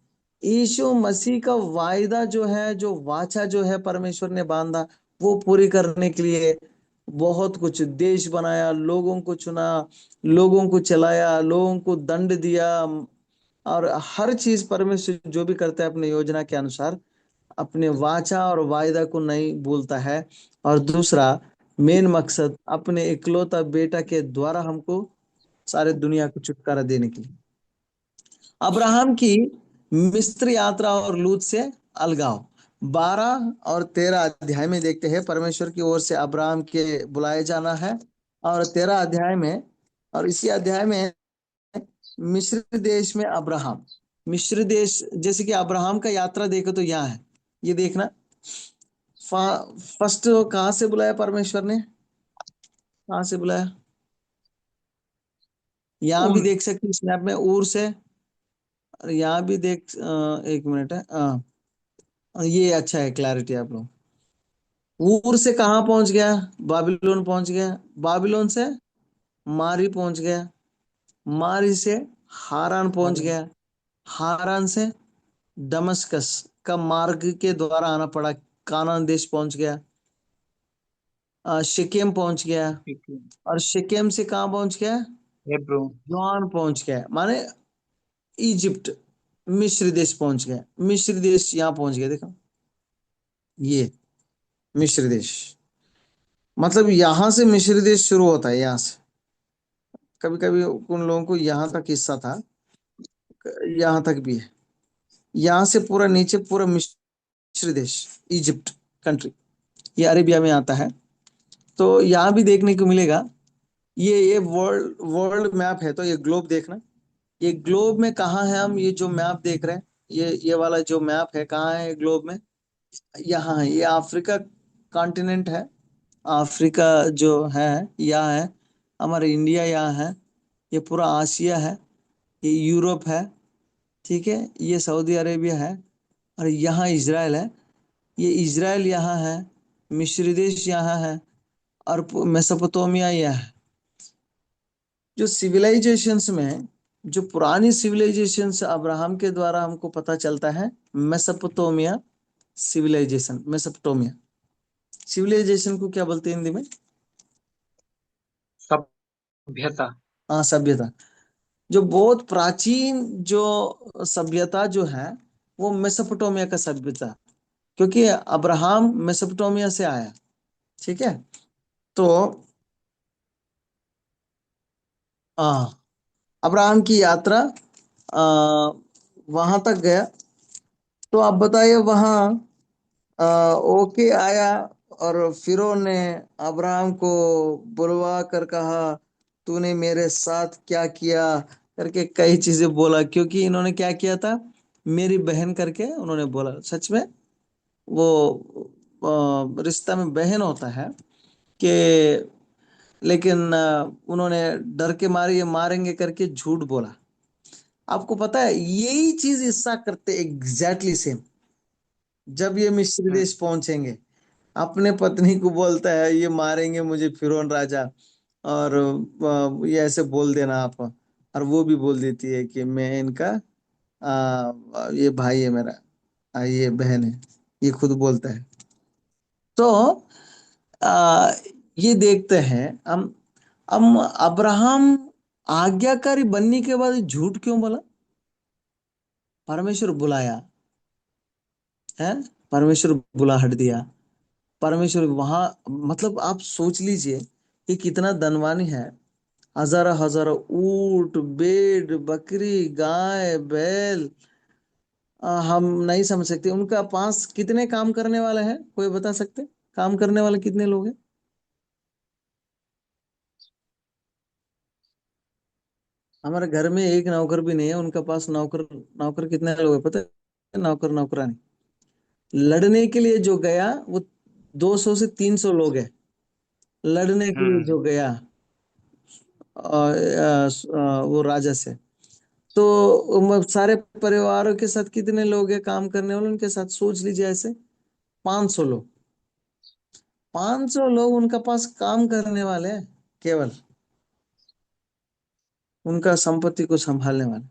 यीशु मसीह का वायदा जो है, जो वाचा जो है परमेश्वर ने बांधा, वो पूरी करने के लिए बहुत कुछ देश बनाया, लोगों को चुना, लोगों को चलाया, लोगों को दंड दिया, और हर चीज परमेश्वर जो भी करता है अपने योजना के अनुसार अपने वाचा और वायदा को नहीं भूलता है। और दूसरा मेन मकसद अपने इकलौता बेटा के द्वारा हमको सारे दुनिया को छुटकारा देने के लिए। अब्राहम की मिस्र यात्रा और लूत से अलगाव 12 और 13 अध्याय में देखते हैं परमेश्वर की ओर से अब्राहम के बुलाए जाना है। और 13 अध्याय में, और इसी अध्याय में मिस्र देश में अब्राहम, मिस्र देश जैसे कि अब्राहम का यात्रा देखो तो यहाँ है, ये देखना। फर्स्ट कहाँ से बुलाया परमेश्वर ने, कहाँ से बुलाया, यहाँ भी ऊर। देख सकते स्नैप में ऊर से, और यहाँ भी देख एक मिनट है, ये अच्छा है क्लैरिटी आप लोग। ऊर से कहाँ पहुंच गया, बाबिलोन पहुंच गया, बाबिलोन से मारी पहुंच गया, मारी से हारान पहुंच हारून। गया, हारान से दमस्कस का मार्ग के द्वारा आना पड़ा, कानान देश पहुंच गया, शिकेम पहुंच गया, ठीक है। और शिकेम से कहाँ पहुंच गया, हेब्रोन। जोआन पहुंच गया, माने इजिप्ट, मिस्र देश पहुंच गया, मिस्र देश यहाँ पहुंच गया, देखो ये मिस्र देश, मतलब यहां से मिस्र देश शुरू होता है, यहाँ से। कभी कभी उन लोगों को यहाँ तक हिस्सा था, यहाँ तक भी है, यहाँ से पूरा नीचे पूरा मिस्र देश, इजिप्ट कंट्री, ये अरेबिया में आता है। तो यहाँ भी देखने को मिलेगा, ये वर्ल्ड वर्ल्ड मैप है, तो ये ग्लोब देखना, ये ग्लोब में कहाँ है हम, ये जो मैप देख रहे हैं, ये वाला जो मैप है कहाँ है ग्लोब में, यहाँ है, ये अफ्रीका कॉन्टिनेंट है, अफ्रीका जो है यहाँ है, हमारा इंडिया यहाँ है, ये पूरा आसिया है, ये यूरोप है, ठीक है, ये सऊदी अरेबिया है, और यहाँ इजराइल है, ये इजराइल यहाँ है, मिस्र देश यहाँ है, और मेसोपोटामिया यहाँ है। जो सिविलाइजेशंस में, जो पुरानी सिविलाइजेशंस अब्राहम के द्वारा हमको पता चलता है, मेसोपोटामिया सिविलाइजेशन, मेसोपोटामिया सिविलाइजेशन को क्या बोलते हैं हिंदी में, सभ्यता। हाँ सभ्यता। जो बहुत प्राचीन जो सभ्यता जो है वो मेसोपोटामिया का सभ्यता, क्योंकि अब्राहम मेसोपोटामिया से आया, ठीक है। तो अब्राहम की यात्रा वहां तक गया, तो आप बताइए वहां ओके आया, और फिरौन ने अब्राहम को बुलवा कर कहा तूने मेरे साथ क्या किया करके कई चीजें बोला, क्योंकि इन्होंने क्या किया था, मेरी बहन करके उन्होंने बोला। सच में वो रिश्ता में बहन होता है कि, लेकिन उन्होंने डर के मारे ये मारेंगे करके झूठ बोला। आपको पता है यही चीज ईसा करते एग्जैक्टली सेम, जब ये मिस्र हम्म। देश पहुंचेंगे अपने पत्नी को बोलता है ये मारेंगे मुझे फिरौन राजा, और ये ऐसे बोल देना आप, और वो भी बोल देती है कि मैं इनका ये भाई है मेरा, ये बहन है, ये खुद बोलता है। तो आ, ये देखते हैं हम अब्राहम आज्ञाकारी बनने के बाद झूठ क्यों बोला, परमेश्वर बुलाया है, परमेश्वर बुला हट दिया, परमेश्वर वहां, मतलब आप सोच लीजिए कि कितना धनवानी है, हजारों हजारों ऊंट, भेड़, बकरी, गाय, बैल, हम नहीं समझ सकते उनका पास कितने काम करने वाले हैं, कोई बता सकते काम करने वाले कितने लोग हैं। हमारे घर में एक नौकर भी नहीं है, उनका पास नौकर, नौकर कितने लोग हैं पता है, नौकर नौकरानी। लड़ने के लिए जो गया वो 200 से 300 लोग हैं लड़ने के लिए जो गया वो राजा से। तो सारे परिवारों के साथ कितने लोग हैं काम करने वाले, उनके साथ सोच लीजिए ऐसे 500 लोग। 500 लोग उनका पास काम करने वाले हैं, केवल उनका संपत्ति को संभालने वाले।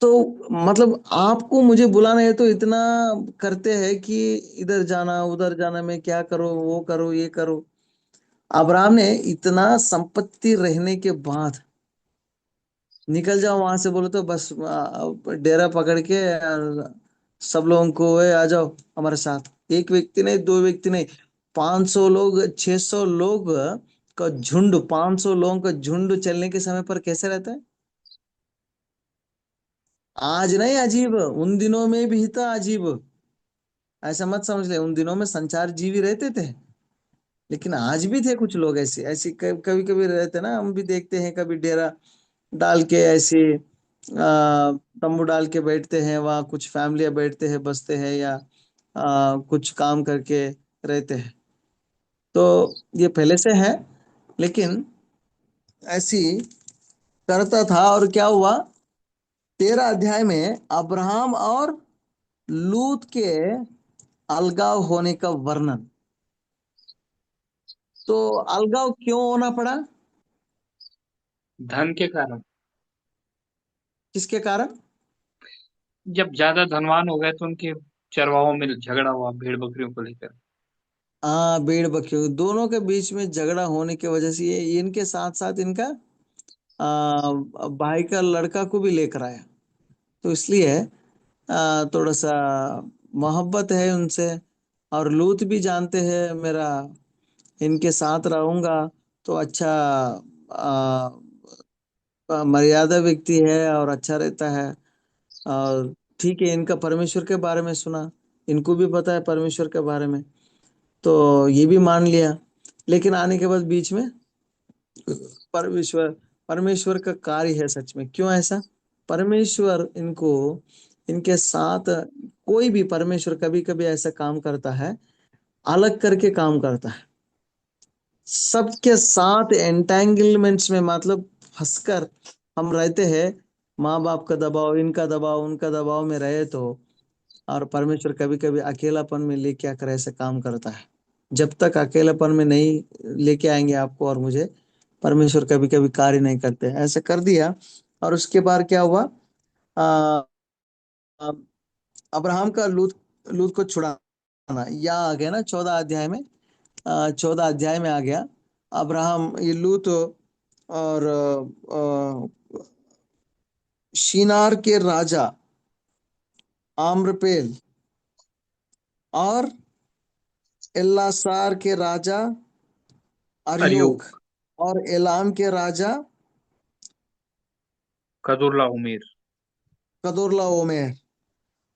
तो मतलब आपको मुझे बुलाना है तो इतना करते हैं कि इधर जाना उधर जाना, मैं क्या करो वो करो ये करो। अब्राहम ने इतना संपत्ति रहने के बाद निकल जाओ वहां से बोलो तो बस डेरा पकड़ के सब लोगों को आ जाओ हमारे साथ। एक व्यक्ति नहीं, दो व्यक्ति नहीं, 500 लोग, 600 लोग का झुंड, 500 लोगों का झुंड चलने के समय पर कैसे रहता है? आज नहीं अजीब, उन दिनों में भी था अजीब। ऐसा मत समझ ले, उन दिनों में संचार जीवी रहते थे, लेकिन आज भी थे कुछ लोग ऐसे ऐसे कभी कभी रहते ना, हम भी देखते हैं कभी डेरा डाल के ऐसे तंबू डाल के बैठते हैं, वहाँ कुछ फैमिलियां बैठते हैं बसते हैं या कुछ काम करके रहते हैं। तो ये पहले से है, लेकिन ऐसी करता था। और क्या हुआ? 13 अध्याय में अब्राहम और लूत के अलगाव होने का वर्णन। तो अलगाव क्यों होना पड़ा? धन के कारण। किसके कारण? जब ज्यादा धनवान हो गए तो उनके चरवाहों में झगड़ा हुआ भेड़ बकरियों को लेकर। हाँ, भेड़ बकरियों दोनों के बीच में झगड़ा होने की वजह से ये इनके साथ साथ इनका भाई का लड़का को भी लेकर आया। तो इसलिए थोड़ा सा मोहब्बत है उनसे। और लूत भी जानते हैं मेरा इनके साथ रहूंगा तो अच्छा, आ, मर्यादा व्यक्ति है और अच्छा रहता है। और ठीक है, इनका परमेश्वर के बारे में सुना, इनको भी पता है परमेश्वर के बारे में, तो ये भी मान लिया। लेकिन आने के बाद बीच में परमेश्वर परमेश्वर का कार्य है सच में। क्यों ऐसा? परमेश्वर इनको इनके साथ, कोई भी परमेश्वर कभी कभी ऐसा काम करता है, अलग करके काम करता है। सबके साथ एंटेंगलमेंट्स में मतलब फंसकर हम रहते हैं, माँ बाप का दबाव, इनका दबाव, उनका दबाव में रहे तो। और परमेश्वर कभी कभी अकेलापन में लेके आकर ऐसे काम करता है। जब तक अकेलापन में नहीं लेके आएंगे आपको और मुझे, परमेश्वर कभी कभी कार्य नहीं करते। ऐसे कर दिया। और उसके बाद क्या हुआ? आ, अब्राहम का लूत लूत को छुड़ाना या आ गया ना 14 अध्याय में। 14 अध्याय में आ गया। अब्राहम ये लूत और शिनार के राजा आम्रपेल और एल्लासार के राजा अरियोक अरयोग। और एलाम के राजा कदुर्ला उमेर। कदोर्ला ओमेर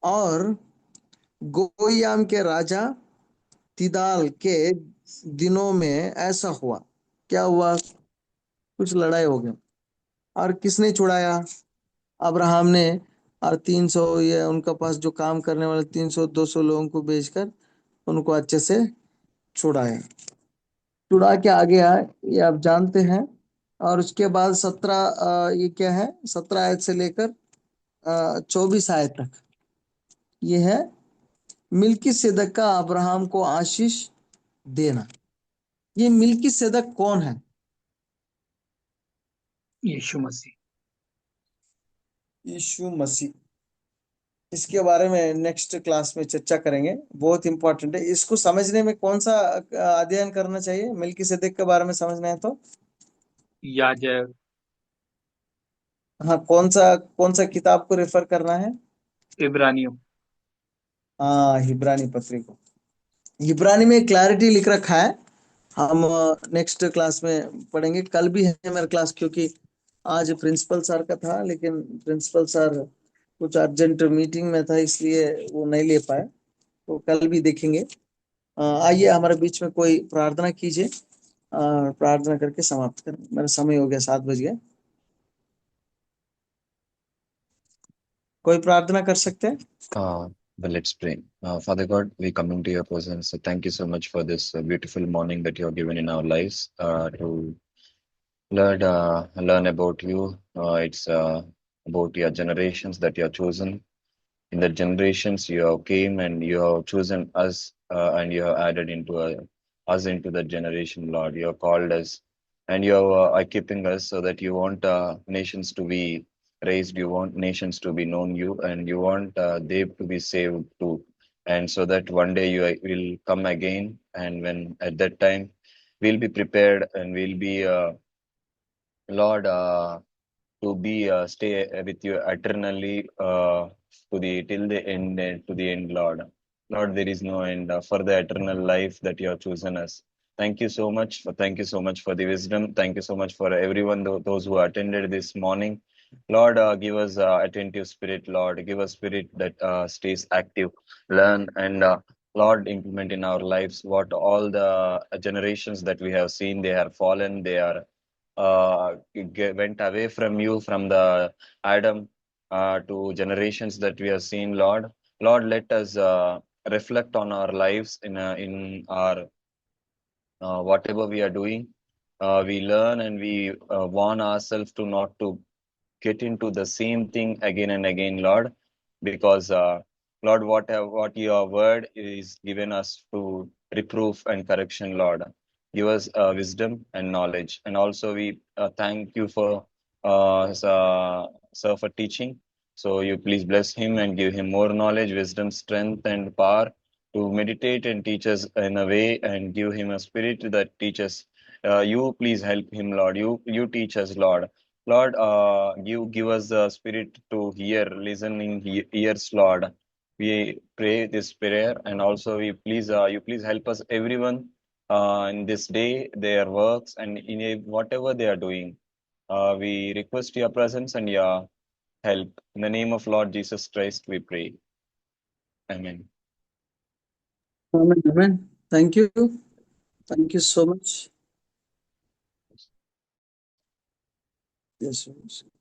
और गोयाम के राजा तिदाल के दिनों में ऐसा हुआ। क्या हुआ? कुछ लड़ाई हो गई। और किसने छुड़ाया? अब्राहम ने। और 300 ये उनका पास जो काम करने वाले 300 200 लोगों को भेजकर उनको अच्छे से छुड़ाया। छुड़ा के आ गया, ये आप जानते हैं। और उसके बाद 17 ये क्या है, 17 आयत से लेकर 24 आयत तक ये है मिल्की सेदक का अब्राहम को आशीष देना। ये मिल्की सेदक कौन है? यीशु मसीह। यीशु मसीह। इसके बारे में नेक्स्ट क्लास में चर्चा करेंगे, बहुत इंपॉर्टेंट है। इसको समझने में कौन सा अध्ययन करना चाहिए मिल्की सेदक के बारे में समझना है तो? याजक। हाँ, कौन सा किताब को रेफर करना है? इब्रानियों। हाँ, हिब्रानी पत्री को। इब्रानी में क्लैरिटी लिख रखा है। हम नेक्स्ट क्लास में पढ़ेंगे। कल भी है मेरा क्लास, क्योंकि आज प्रिंसिपल सर का था, लेकिन प्रिंसिपल सर कुछ अर्जेंट मीटिंग में था इसलिए वो नहीं ले पाए। तो कल भी देखेंगे। आइए हमारे बीच में कोई प्रार्थना कीजिए। प्रार्थना करके समाप्त करें, मेरा समय हो गया, 7 बज गया। कोई प्रार्थना कर सकते हैं? हाँ Well, let's pray. Father God, we come into your presence. So thank you so much for this beautiful morning that you have given in our lives to learn about you. It's about your generations that you have chosen. In the generations you have came and you have chosen us and you have added us into the generation, Lord. You have called us and you are equipping us so that you want nations to be raised, you want nations to be known you, and you want they to be saved too. And so that one day you will come again, and when at that time we'll be prepared and we'll be Lord. To be stay with you eternally to the till the end to the end, Lord. Lord, there is no end for the eternal life that you have chosen us. Thank you so much for the wisdom. Thank you so much for everyone those who attended this morning. Lord, give us attentive spirit, Lord. Give us spirit that stays active, learn, and Lord, implement in our lives what all the generations that we have seen. They are fallen. They are went away from you, from the Adam to generations that we have seen, Lord. Lord, let us reflect on our lives in our whatever we are doing. We learn and we warn ourselves to not to get into the same thing again and again, Lord, because Lord, what your word is given us to reproof and correction, Lord. Give us wisdom and knowledge, and also we thank you for sir for teaching. So you please bless him and give him more knowledge, wisdom, strength, and power to meditate and teach us in a way, and give him a spirit that teaches. You please help him, Lord. You teach us, Lord. Lord, you give us the spirit to hear, listening ears, Lord. We pray this prayer, and also we please, you please help us, everyone, in this day, their works, and in whatever they are doing. We request your presence and your help. In the name of Lord Jesus Christ, we pray. Amen. Amen. Amen. Thank you. Thank you so much. Yes.